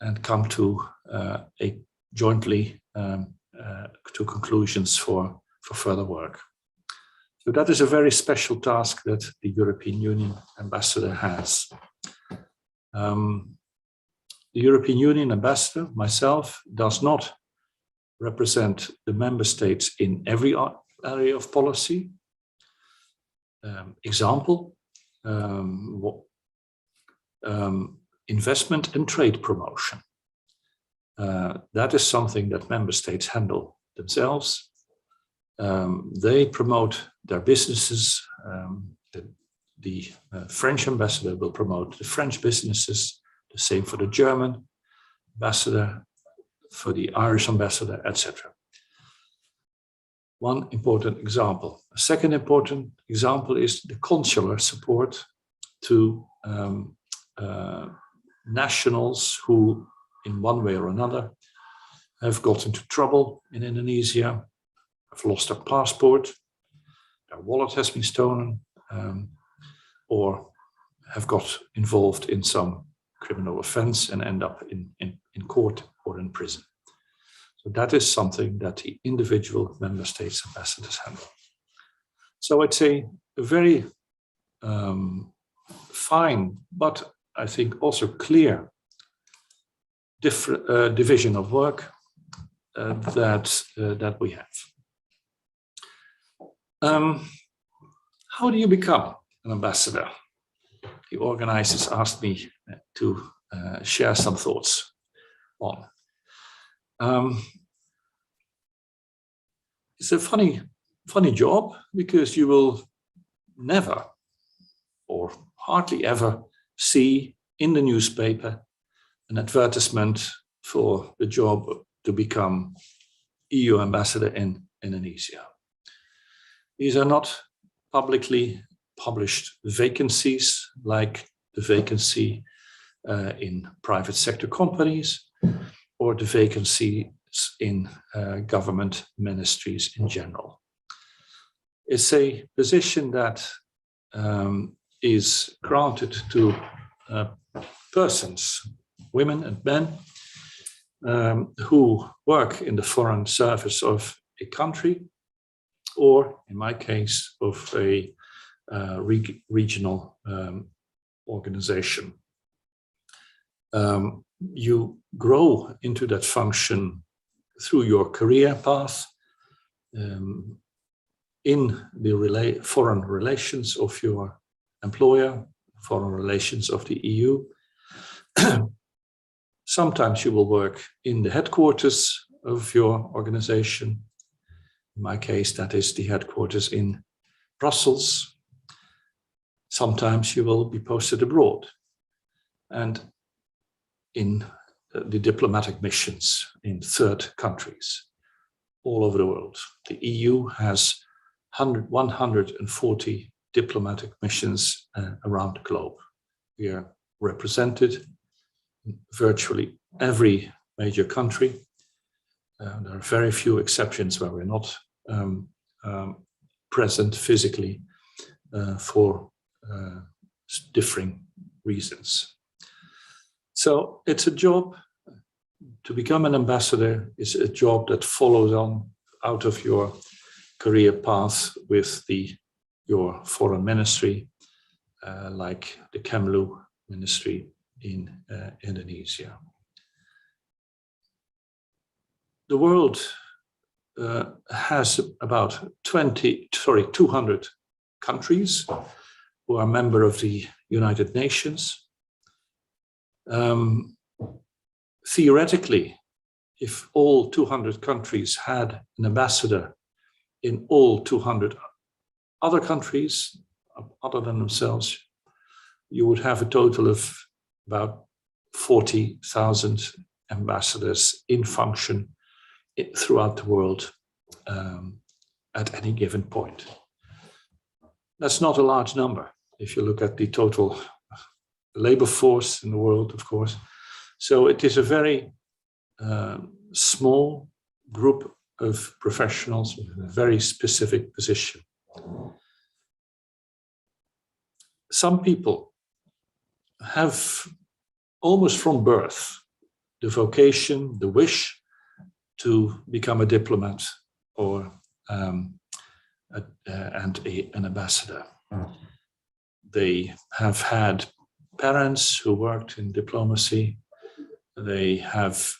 and come to jointly to conclusions for further work. So that is a very special task that the European Union ambassador has. The European Union ambassador, myself, does not represent the member states in every area of policy. Example, investment and trade promotion. That is something that member states handle themselves. They promote their businesses. The French ambassador will promote the French businesses, the same for the German ambassador, for the Irish ambassador, etc. One important example. A second important example is the consular support to nationals who, in one way or another, have got into trouble in Indonesia, have lost their passport, their wallet has been stolen, or have got involved in some criminal offense and end up in court or in prison. So that is something that the individual member states ambassadors handle. So it's a very fine, but I think also clear division of work that we have. how do you become an ambassador? The organizers asked me to share some thoughts on. It's a funny job, because you will never or hardly ever see in the newspaper an advertisement for the job to become EU ambassador in Indonesia. These are not publicly published vacancies like the vacancy in private sector companies or the vacancies in government ministries in general. It's a position that is granted to persons, women and men, who work in the foreign service of a country, or in my case, of a regional organization. You grow into that function through your career path, in the foreign relations of your employer, foreign relations of the EU. Sometimes you will work in the headquarters of your organization. In my case, that is the headquarters in Brussels. Sometimes you will be posted abroad and in the diplomatic missions in third countries all over the world. The EU has 140 diplomatic missions around the globe. We are represented in virtually every major country. There are very few exceptions where we're not present physically for differing reasons. So it's a job, to become an ambassador is a job that follows on out of your career path with your foreign ministry, like the Kemlu ministry in Indonesia. The world has about 200 countries who are member of the United Nations. Theoretically, if all 200 countries had an ambassador in all 200 other countries, other than themselves, you would have a total of about 40,000 ambassadors in function throughout the world at any given point. That's not a large number if you look at the total labor force in the world, of course. So it is a very small group of professionals with a very specific position. Some people have almost from birth the vocation, the wish to become a diplomat or an ambassador. They have had parents who worked in diplomacy. They have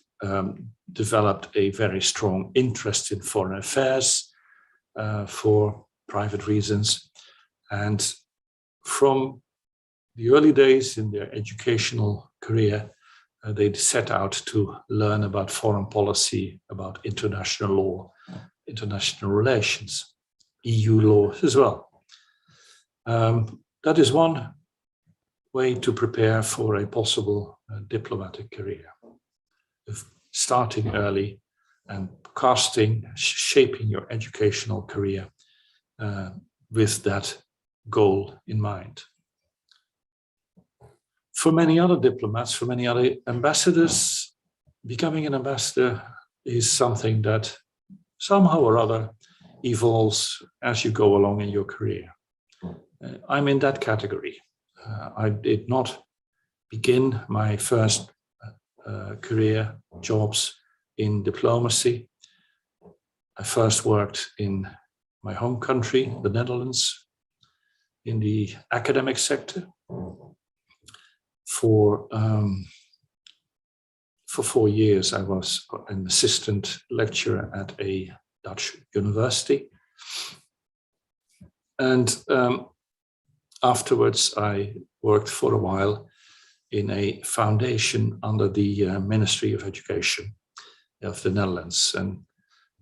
developed a very strong interest in foreign affairs for private reasons. And from the early days in their educational career, they set out to learn about foreign policy, about international law, international relations, EU law as well. That is one way to prepare for a possible diplomatic career, of starting early and shaping your educational career with that goal in mind. For many other diplomats, for many other ambassadors, becoming an ambassador is something that somehow or other evolves as you go along in your career. I'm in that category. I did not begin my first career jobs in diplomacy. I first worked in my home country, the Netherlands, in the academic sector for 4 years. I was an assistant lecturer at a Dutch university. And afterwards, I worked for a while in a foundation under the Ministry of Education of the Netherlands. And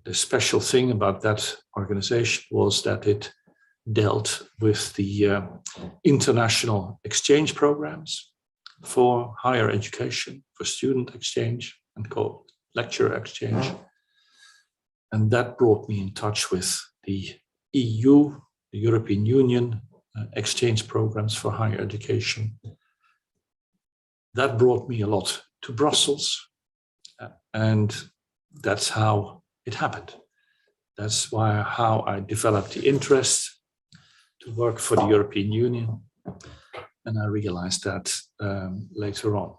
the special thing about that organization was that it dealt with the international exchange programs for higher education, for student exchange and lecturer exchange. And that brought me in touch with the EU, the European Union exchange programs for higher education. That brought me a lot to Brussels, and that's how it happened. That's how I developed the interest to work for the European Union, and I realized that later on.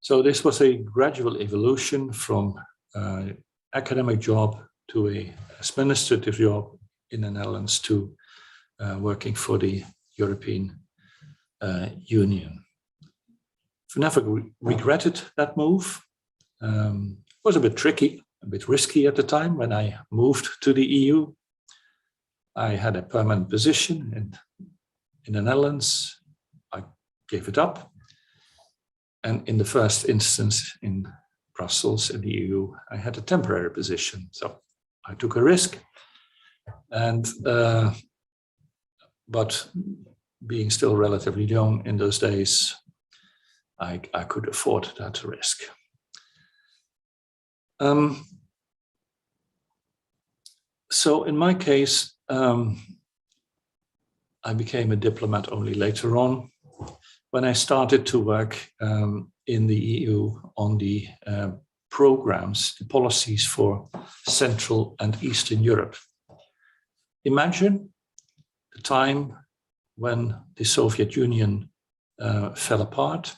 So this was a gradual evolution from academic job to a administrative job in the Netherlands to working for the European Union. I've never regretted that move. It was a bit tricky, a bit risky at the time when I moved to the EU. I had a permanent position in the Netherlands. I gave it up. And in the first instance in Brussels, in the EU, I had a temporary position. So I took a risk. And but being still relatively young in those days, I could afford that risk. So in my case, I became a diplomat only later on, when I started to work in the EU on the programs, the policies for Central and Eastern Europe. Imagine the time when the Soviet Union fell apart.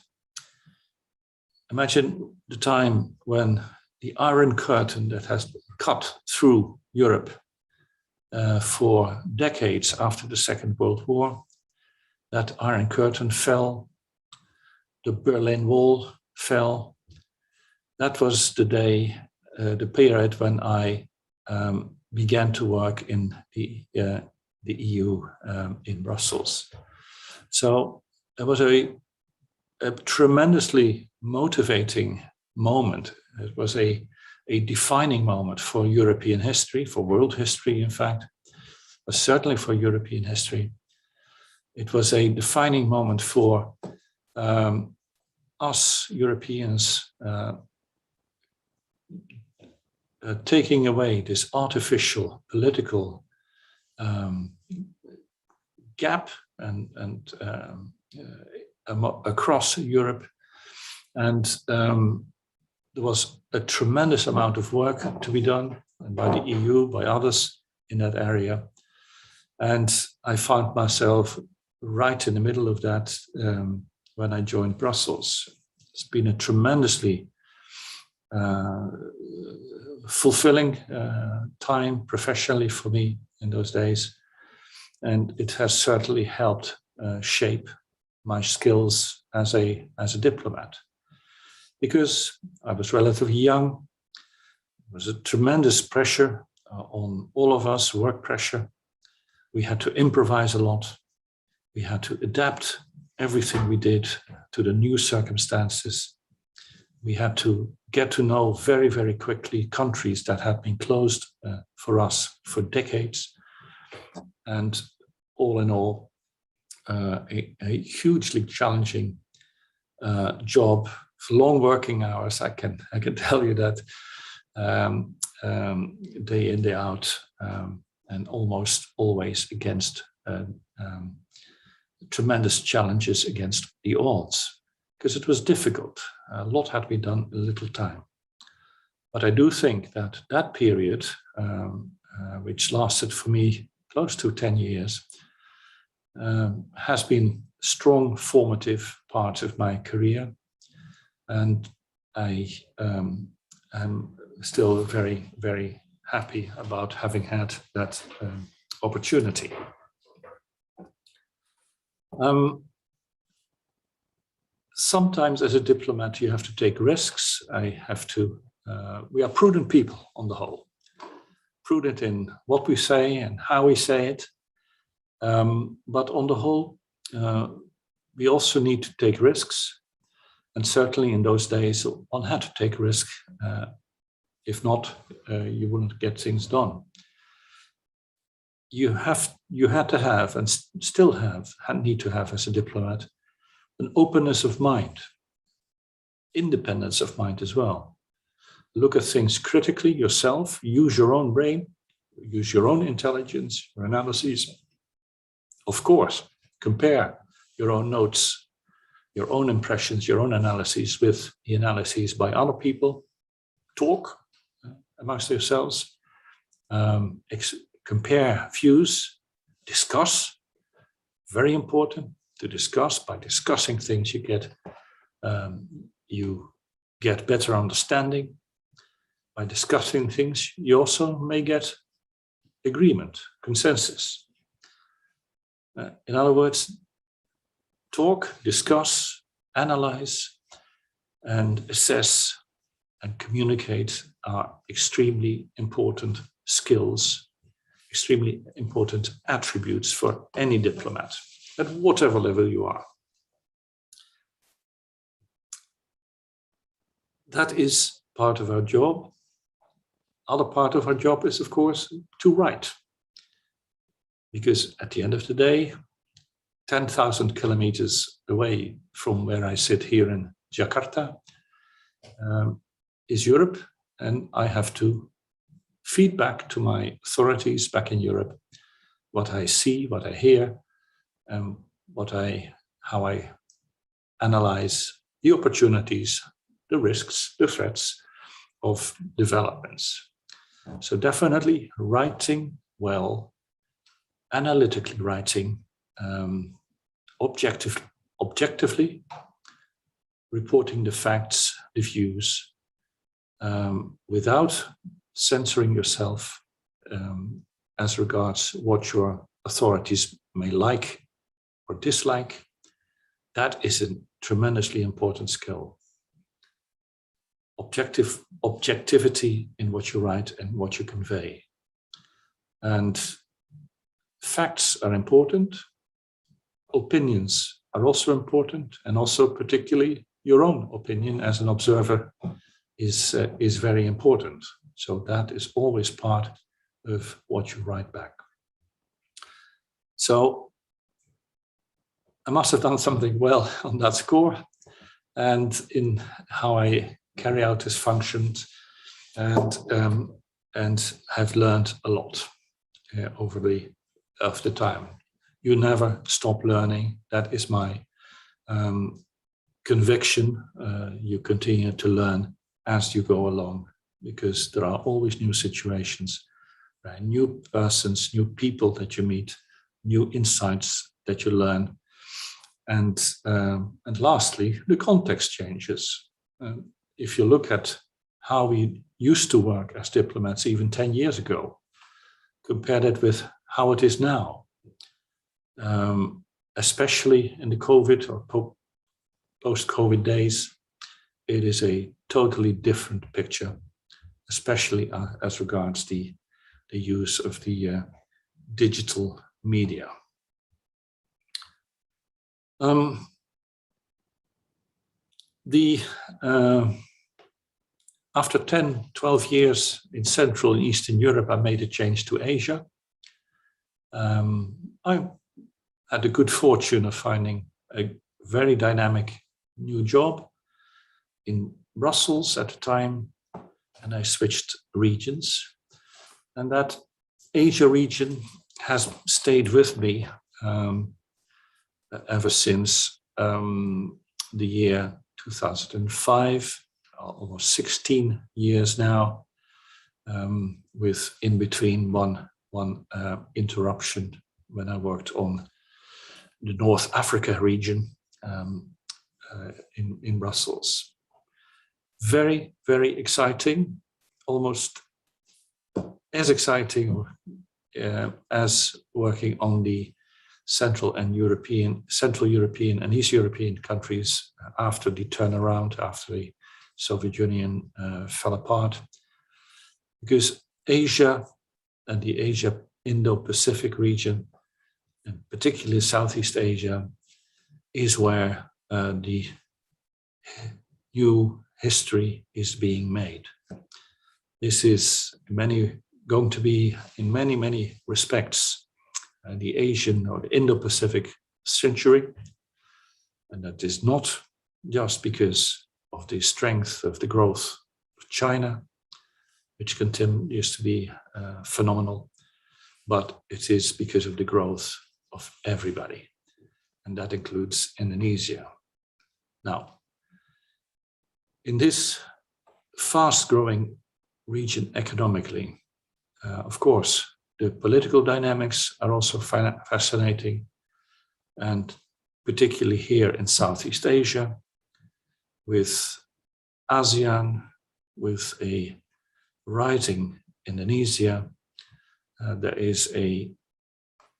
Imagine the time when the Iron Curtain that has cut through Europe for decades after the Second World War, that Iron Curtain fell, the Berlin Wall fell. That was the day, the period when I began to work in the EU in Brussels. So it was a tremendously motivating moment. It was a defining moment for European history, for world history, in fact, but certainly for European history. It was a defining moment for us Europeans taking away this artificial political gap and across Europe. And there was a tremendous amount of work to be done by the EU, by others in that area. And I found myself right in the middle of that when I joined Brussels. It's been a tremendously fulfilling time professionally for me in those days. And it has certainly helped shape my skills as a diplomat. Because I was relatively young, there was a tremendous pressure on all of us, work pressure. We had to improvise a lot. We had to adapt everything we did to the new circumstances. We had to get to know very, very quickly countries that had been closed for us for decades. And all in all, a hugely challenging job, long working hours. I can tell you that, day in, day out, and almost always against tremendous challenges against the odds, because it was difficult. A lot had been done in little time. But I do think that that period, which lasted for me close to 10 years, has been a strong formative part of my career. And I am still very, very happy about having had that opportunity. Sometimes as a diplomat, you have to take risks. We are prudent people on the whole. prudent in what we say and how we say it. But on the whole, we also need to take risks. And certainly in those days, one had to take a risk. If not, you wouldn't get things done. You had to have, and still need to have as a diplomat, an openness of mind, independence of mind as well. Look at things critically yourself, use your own brain, use your own intelligence, your analyses. Of course, compare your own notes, your own impressions, your own analyses with the analyses by other people. Talk amongst yourselves, compare views, discuss. Very important to discuss. By discussing things, you get better understanding. By discussing things, you also may get agreement, consensus. In other words, talk, discuss, analyze, and assess and communicate are extremely important skills, extremely important attributes for any diplomat, at whatever level you are. That is part of our job. Other part of our job is, of course, to write. Because at the end of the day, 10,000 kilometers away from where I sit here in Jakarta is Europe, and I have to feed back to my authorities back in Europe what I see, what I hear, and how I analyze the opportunities, the risks, the threats of developments. So definitely writing well, analytically writing, objectively reporting the facts, the views, without censoring yourself as regards what your authorities may like or dislike. That is a tremendously important skill. Objectivity in what you write and what you convey. And facts are important. Opinions are also important, and also particularly your own opinion as an observer is very important. So that is always part of what you write back. So I must have done something well on that score, and in how I carry out this functions, and have learned a lot over the time. You never stop learning. That is my conviction. You continue to learn as you go along, because there are always new situations, right? New persons, new people that you meet, new insights that you learn, and lastly, the context changes. If you look at how we used to work as diplomats even 10 years ago, compare that with how it is now, especially in the COVID or post-COVID days, it is a totally different picture, especially as regards the use of the digital media. After 10, 12 years in Central and Eastern Europe, I made a change to Asia. I had the good fortune of finding a very dynamic new job in Brussels at the time, and I switched regions. And that Asia region has stayed with me ever since the year 2005, almost 16 years now, with in between one interruption when I worked on the North Africa region in Brussels. Very, very exciting, almost as exciting as working on the Central European and East European countries after the turnaround, after the Soviet Union fell apart. Because Asia and the Indo-Pacific region, and particularly Southeast Asia, is where the new history is being made. This is going to be, in many respects, the Asian or the Indo-Pacific century, and that is not just because of the strength of the growth of China, which continues to be phenomenal, but it is because of the growth of everybody, and that includes Indonesia. Now, in this fast-growing region economically, of course, the political dynamics are also fascinating, and particularly here in Southeast Asia, with ASEAN, with a rising Indonesia, there is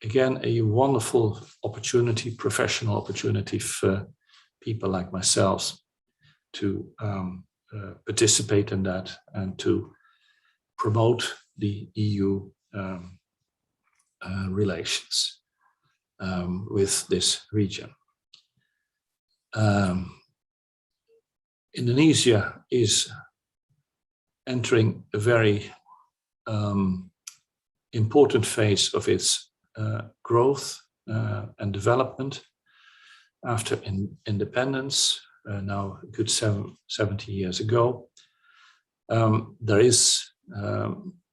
again a wonderful opportunity, professional opportunity for people like myself to participate in that and to promote the EU relations with this region. Indonesia is entering a very important phase of its growth and development after independence, now a good 70 years ago. There is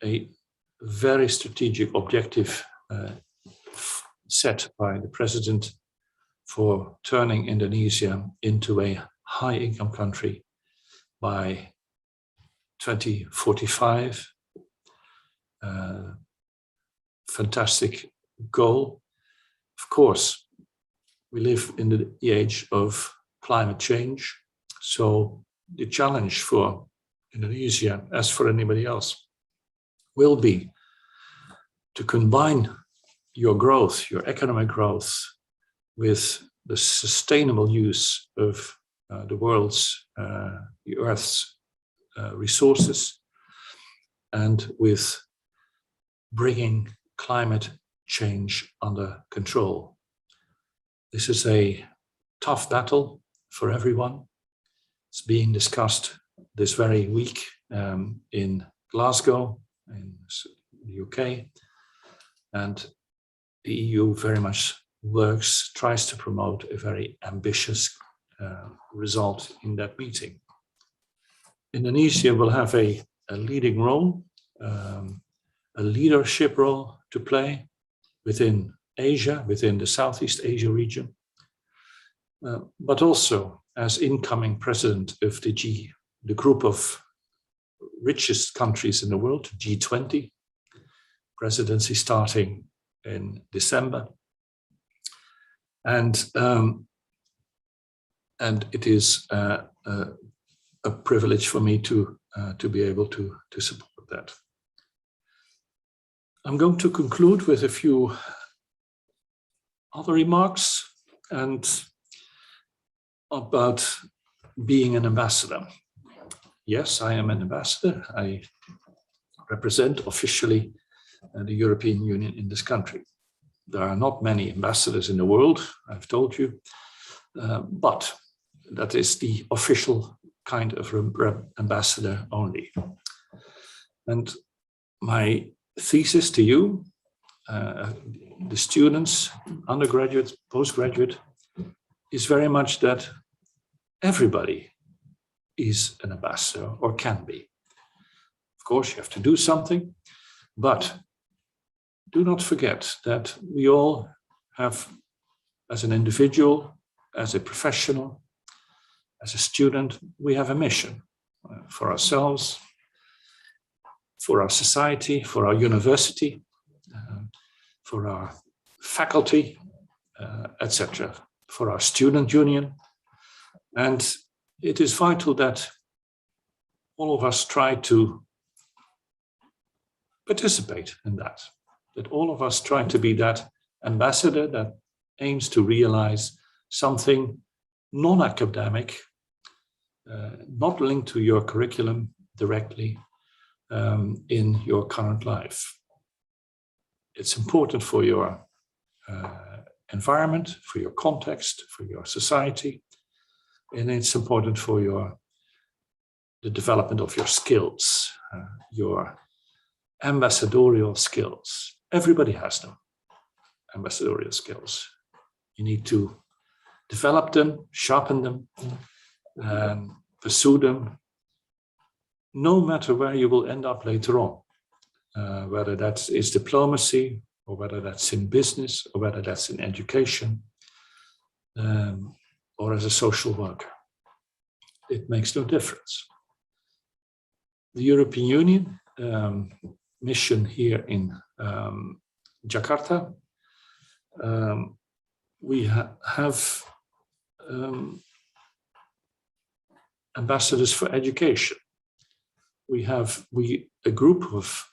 a very strategic objective set by the president for turning Indonesia into a high-income country by 2045. Fantastic goal. Of course, we live in the age of climate change, so the challenge for Indonesia, as for anybody else, will be to combine your growth, your economic growth, with the sustainable use of the world's, the Earth's resources, and with bringing climate change under control. This is a tough battle for everyone. It's being discussed this very week in Glasgow, in the UK, and the EU very much tries to promote a very ambitious result in that meeting. Indonesia will have a leading role, a leadership role to play within Asia, within the Southeast Asia region, but also as incoming president of the group of richest countries in the world, G20, presidency starting in December. And it is a privilege for me to be able to support that. I'm going to conclude with a few other remarks and about being an ambassador. Yes, I am an ambassador. I represent officially the European Union in this country. There are not many ambassadors in the world, I've told you, but that is the official kind of ambassador only. And my thesis to you, the students, undergraduate, postgraduate, is very much that everybody is an ambassador or can be. Of course, you have to do something, but do not forget that we all have, as an individual, as a professional, as a student, we have a mission for ourselves, for our society, for our university, for our faculty, etc., for our student union. And it is vital that all of us try to participate in that all of us try to be that ambassador that aims to realize something non-academic, not linked to your curriculum directly in your current life. It's important for your environment, for your context, for your society, and it's important for the development of your skills, your ambassadorial skills. Everybody has them, ambassadorial skills. You need to develop them, sharpen them, and pursue them, no matter where you will end up later on, whether that is diplomacy, or whether that's in business, or whether that's in education, or as a social worker. It makes no difference. The European Union mission here in Jakarta, we have ambassadors for education. We have a group of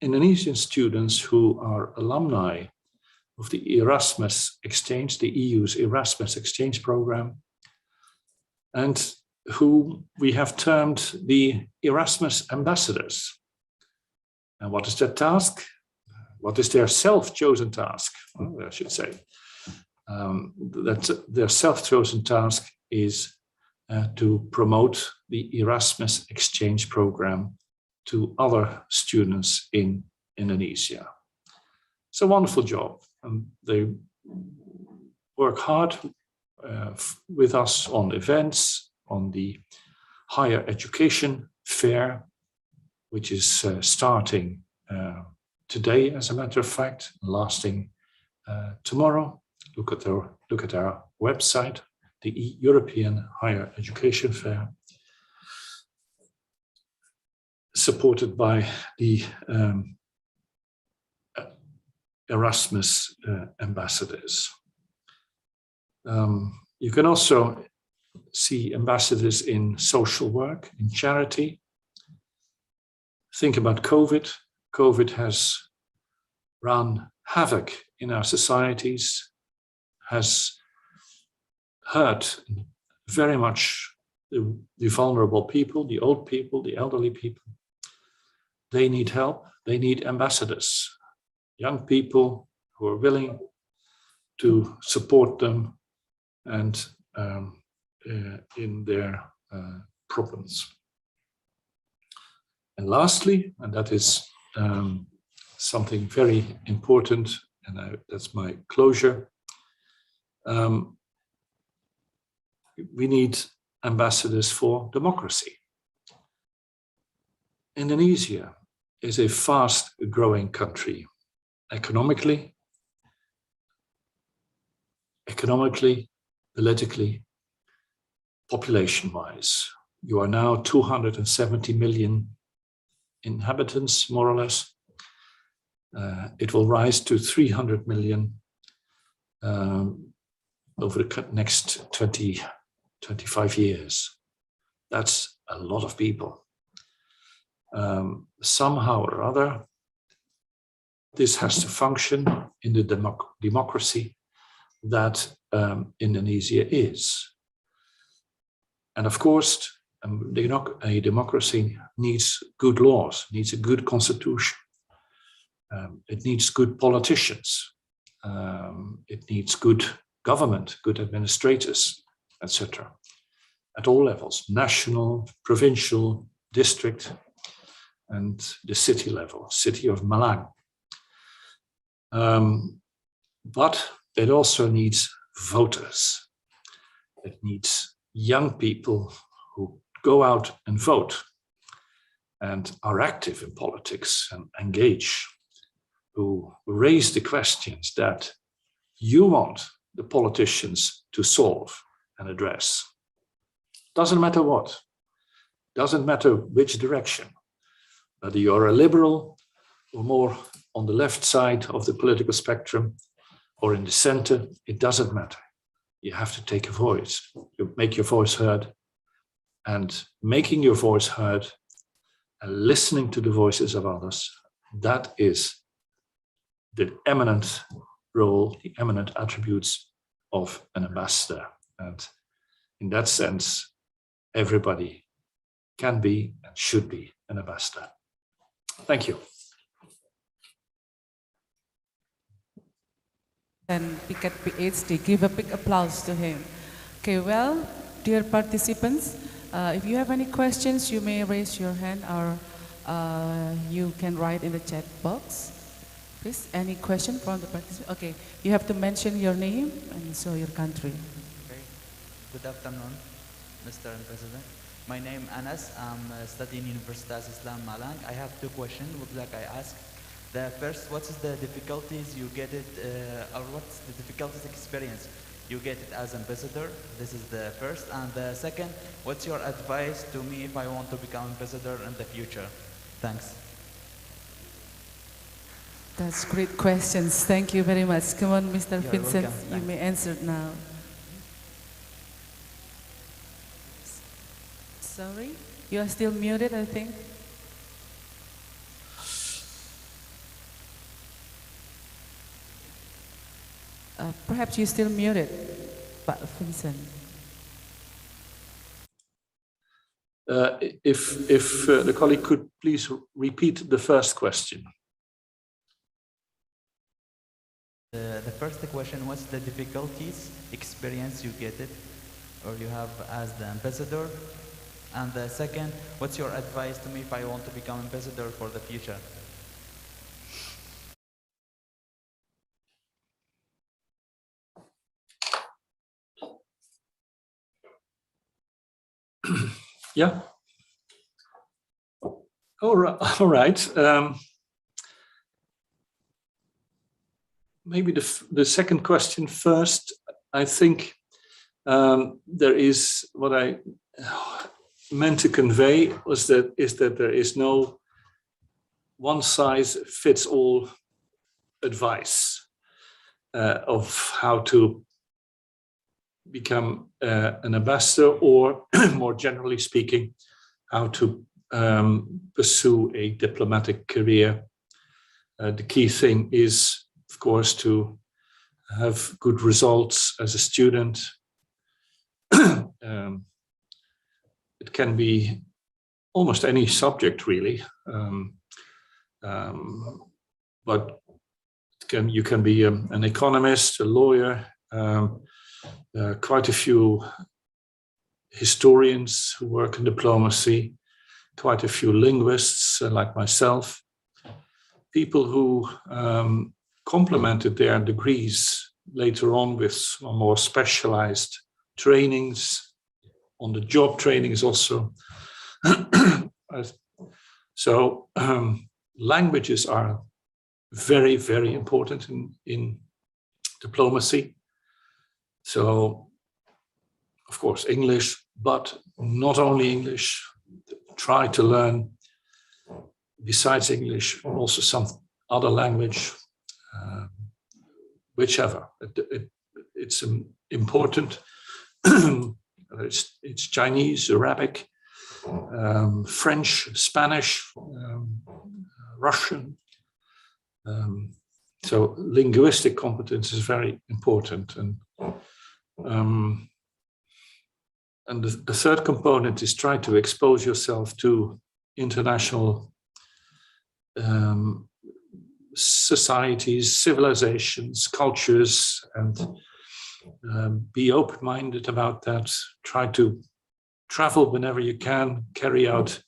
Indonesian students who are alumni of the Erasmus exchange, the EU's Erasmus exchange program, and who we have termed the Erasmus ambassadors. And what is their task? What is their self-chosen task? Well, I should say that their self-chosen task is to promote the Erasmus exchange program to other students in Indonesia. It's a wonderful job, and they work hard with us on events, on the higher education fair, which is starting today, as a matter of fact, lasting tomorrow. Look at our website, the European Higher Education Fair, supported by the Erasmus ambassadors. You can also see ambassadors in social work, in charity. Think about COVID. COVID has run havoc in our societies, has hurt very much the vulnerable people, the old people, the elderly people. They need help. They need ambassadors, young people who are willing to support them and in their problems. And lastly, and that is something very important, and that's my closure, we need ambassadors for democracy. Indonesia is a fast growing country, economically, politically, population-wise. You are now 270 million inhabitants, more or less. It will rise to 300 million over the next 25 years. That's a lot of people. Somehow or other, this has to function in the democracy that Indonesia is. And of course, a democracy needs good laws, needs a good constitution. It needs good politicians. It needs good government, good administrators, etc. At all levels, national, provincial, district, and the city level, city of Malang. But it also needs voters. It needs young people who go out and vote and are active in politics and engage, who raise the questions that you want the politicians to solve and address. Doesn't matter what, doesn't matter which direction, whether you're a liberal or more on the left side of the political spectrum or in the center, it doesn't matter. You have to take a voice, you make your voice heard, and making your voice heard and listening to the voices of others, that is the eminent role, the eminent attributes of an ambassador. And in that sense, everybody can be and should be an ambassador. Thank you. and Piket PhD. Give a big applause to him. Okay, well, dear participants, if you have any questions, you may raise your hand or you can write in the chat box. Please, any question from the participants? Okay, you have to mention your name and so your country. Okay. Good afternoon, Mr. President. My name Anas. I'm studying Universitas Islam Malang. I have two questions would like I ask. The first, what is the difficulties you get it, or what's the difficulties experience you get it as ambassador? This is the first. And the second, what's your advice to me if I want to become ambassador in the future? Thanks. That's great questions. Thank you very much. Come on, Mr. You're Vincent, welcome. you may answer now. Sorry, you are still muted, I think. Perhaps you're still muted, but Vincent. If the colleague could please repeat the first question. The first question, what's the difficulties experience you get it or you have as the ambassador? And the second, what's your advice to me if I want to become ambassador for the future? Yeah. All right. Maybe the second question first. I think there is what I meant to convey is that there is no one size fits all advice of how to become an ambassador, or more generally speaking, how to pursue a diplomatic career. The key thing is, of course, to have good results as a student. It can be almost any subject, really, but you can be an economist, a lawyer, quite a few historians who work in diplomacy, quite a few linguists like myself, people who complemented their degrees later on with more specialized trainings, on the job trainings also. So languages are very, very important in diplomacy. So, of course, English, but not only English. Try to learn, besides English, also some other language, whichever. It's important. It's Chinese, Arabic, French, Spanish, Russian. So linguistic competence is very important. And the third component is try to expose yourself to international societies, civilizations, cultures, and be open-minded about that. Try to travel whenever you can, carry out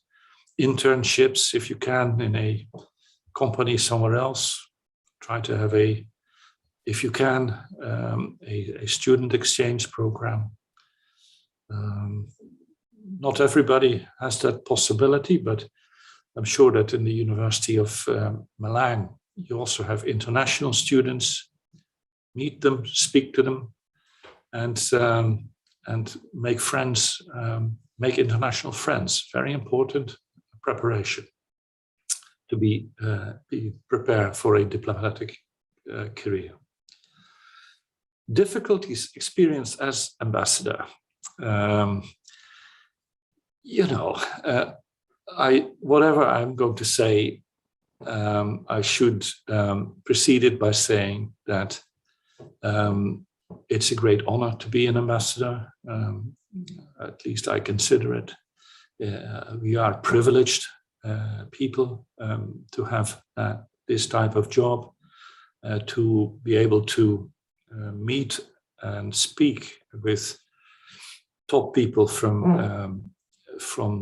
internships if you can in a company somewhere else. Try to have if you can, a student exchange program. Not everybody has that possibility, but I'm sure that in the University of Malang, you also have international students. Meet them, speak to them, and make friends, make international friends. Very important preparation to be prepared for a diplomatic career. Difficulties experienced as ambassador. Whatever I'm going to say, I should precede it by saying that it's a great honor to be an ambassador. At least I consider it. We are privileged people to have this type of job, to be able to meet and speak with top people from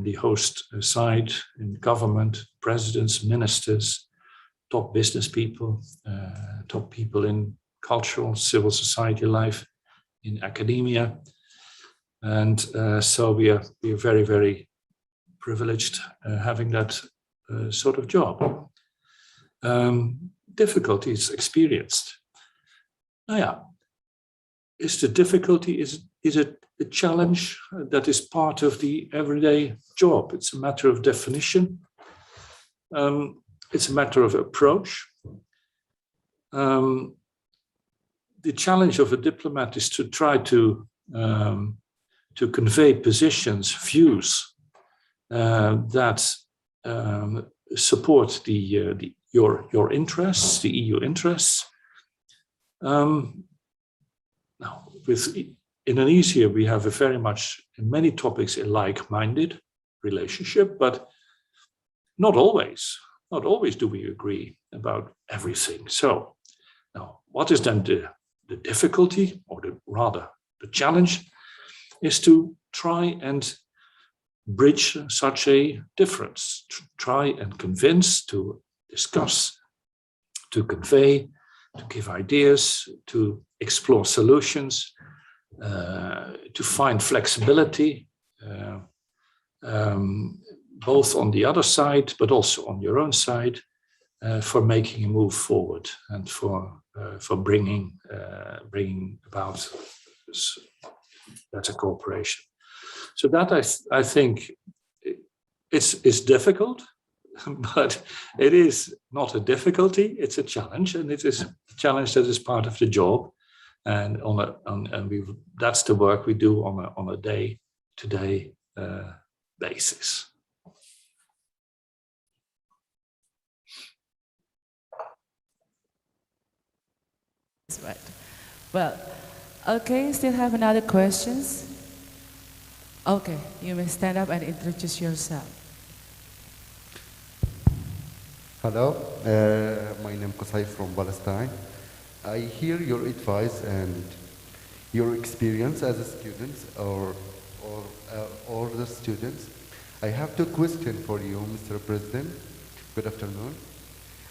the host side in government, presidents, ministers, top business people, top people in cultural, civil society life, in academia. And so we are very, very privileged having that sort of job. Difficulties experienced. Now, yeah, is the difficulty, is it a challenge that is part of the everyday job? It's a matter of definition. It's a matter of approach. The challenge of a diplomat is to try to convey positions, views that support your interests, the EU interests. Now, with Indonesia, we have a very much, in many topics, a like-minded relationship, but not always. Not always do we agree about everything. So, now, what is then the difficulty, or rather the challenge, is to try and bridge such a difference, to try and convince, to discuss, to convey, to give ideas, to explore solutions, to find flexibility, both on the other side, but also on your own side, for making a move forward and for bringing about better cooperation. So that I think it's difficult, but it is not a difficulty. It's a challenge, and it is a challenge that is part of the job. And that's the work we do on a day-to-day basis. That's right. Well, okay, still have another questions? Okay, you may stand up and introduce yourself. Hello, my name is Qusay from Palestine. I hear your advice and your experience as a student or the students. I have two questions for you, Mr. President. Good afternoon.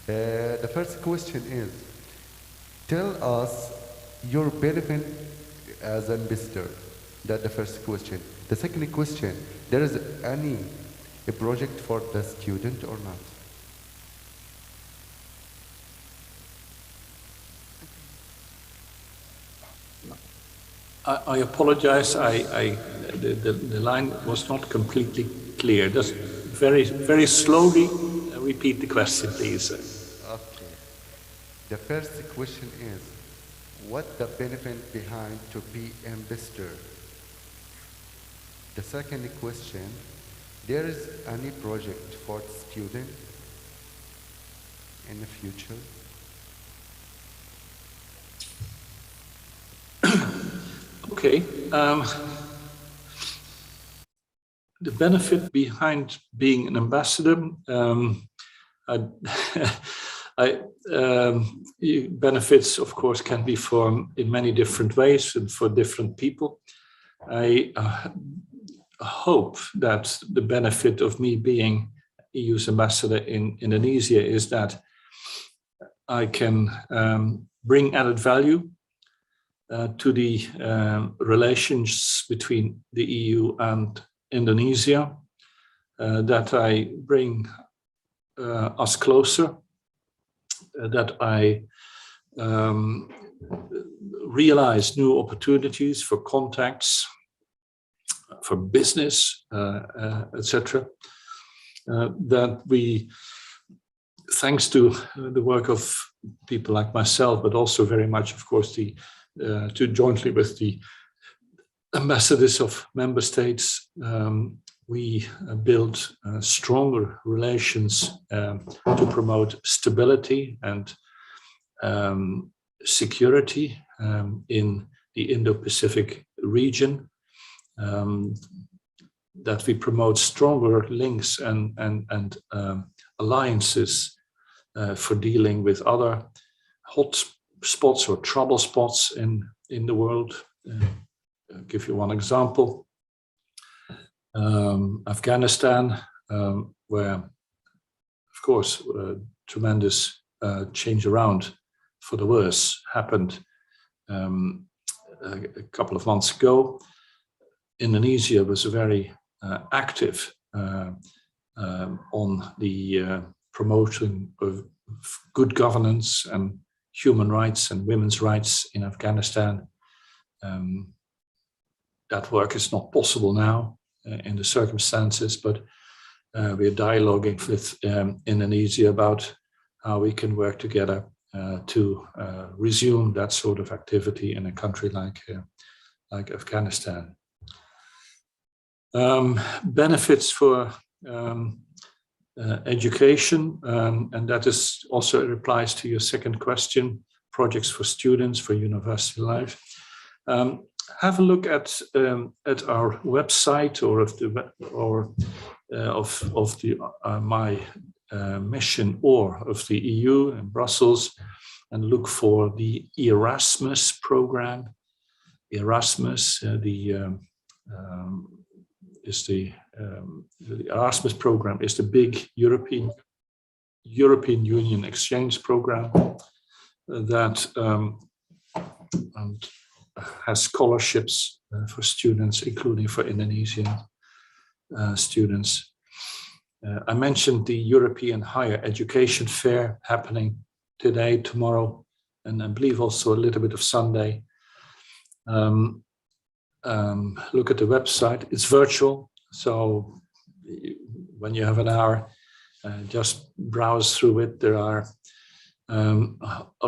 The first question is, tell us your benefit as an ambassador. That's the first question. The second question, there is a project for the student or not? I apologize. The line was not completely clear. Just very slowly repeat the question, please. Okay. The first question is, what the benefit behind to be ambassador? The second question, there is any project for student in the future? Okay. The benefit behind being an ambassador, benefits, of course, can be formed in many different ways and for different people. I hope that the benefit of me being EU's ambassador in Indonesia is that I can bring added value to the relations between the EU and Indonesia, that I bring us closer, that I realize new opportunities for contacts, for business, etc. That we, thanks to the work of people like myself, but also very much, of course, to jointly with the ambassadors of member states, we build stronger relations to promote stability and security in the Indo-Pacific region, that we promote stronger links and alliances for dealing with other hot spots or trouble spots in the world. I'll give you one example. Afghanistan, where, of course, tremendous change around for the worse happened a couple of months ago. Indonesia was very active on the promotion of good governance and human rights and women's rights in Afghanistan. That work is not possible now in the circumstances, but we are dialoguing with Indonesia about how we can work together to resume that sort of activity in a country like Afghanistan. Benefits for education, and that is also replies to your second question, projects for students for university life. Have a look at our website or of my mission or of the EU in Brussels, and look for the Erasmus program. Erasmus, the Erasmus program is the big European Union exchange program that has scholarships for students, including for Indonesian students. I mentioned the European Higher Education Fair happening today, tomorrow, and I believe also a little bit of Sunday. Look at the website. It's virtual, so when you have an hour, just browse through it. There are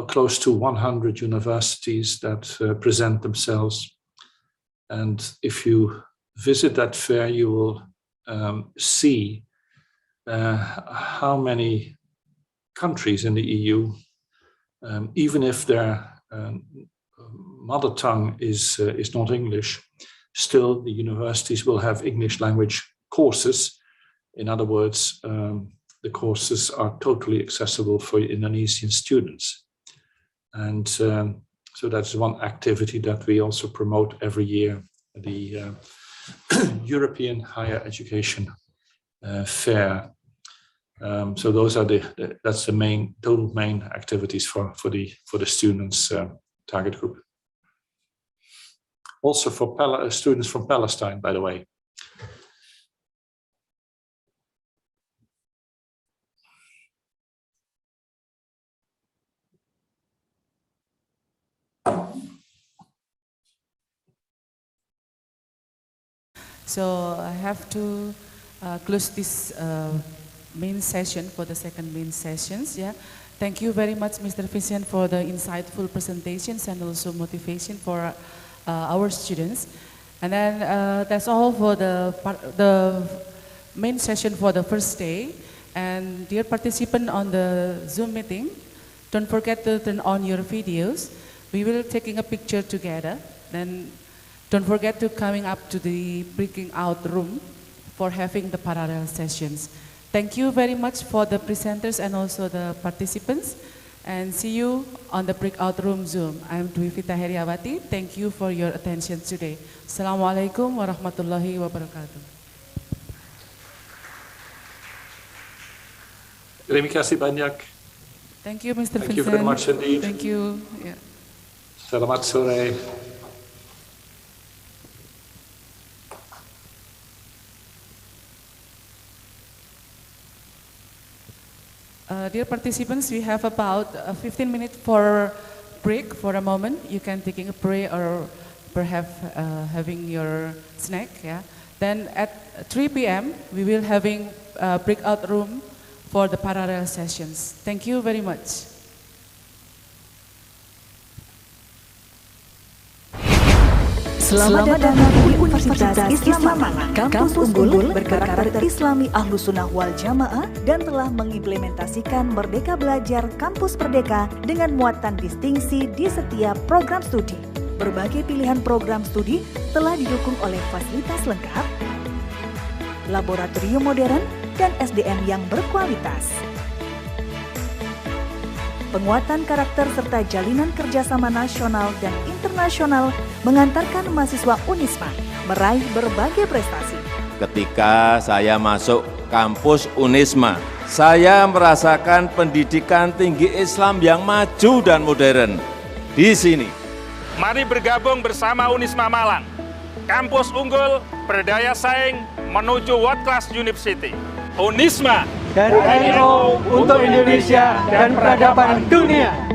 close to 100 universities that present themselves, and if you visit that fair, you will see how many countries in the EU, even if their mother tongue is not English, still the universities will have English language courses. In other words, the courses are totally accessible for Indonesian students. And so that's one activity that we also promote every year, the European Higher Education Fair. So those are that's the total main activities for the students target group. Also for students from Palestine, by the way. So I have to close this main session for the second main sessions. Yeah, thank you very much, Mr. Vincent, for the insightful presentations and also motivation for our students. And then that's all for the main session for the first day. And dear participant on the Zoom meeting, don't forget to turn on your videos. We will taking a picture together. Then don't forget to coming up to the breaking out room for having the parallel sessions. Thank you very much for the presenters and also the participants, and see you on the breakout room Zoom. I'm Dwivita Heriawati. Thank you for your attention today. Assalamualaikum warahmatullahi wabarakatuh. Terima kasih banyak. Thank you, Mr. Vincent. Thank you very much indeed. Thank you. Yeah. Selamat sore. Dear participants, we have about 15 minutes for break for a moment. You can taking a break or perhaps having your snack. Yeah. Then at 3 p.m. we will having a breakout room for the parallel sessions. Thank you very much. Selamat datang di Universitas Islam Malang, kampus unggul berkarakter Islami Ahlus Sunnah wal Jamaah dan telah mengimplementasikan Merdeka Belajar Kampus Merdeka dengan muatan distingsi di setiap program studi. Berbagai pilihan program studi telah didukung oleh fasilitas lengkap, laboratorium modern, dan SDM yang berkualitas. penguatan karakter serta jalinan kerjasama nasional dan internasional mengantarkan mahasiswa Unisma meraih berbagai prestasi. Ketika saya masuk kampus Unisma, saya merasakan pendidikan tinggi Islam yang maju dan modern di sini. Mari bergabung bersama Unisma Malang, kampus unggul, berdaya saing, menuju World Class University. Unisma dari NU untuk Indonesia dan peradaban dunia.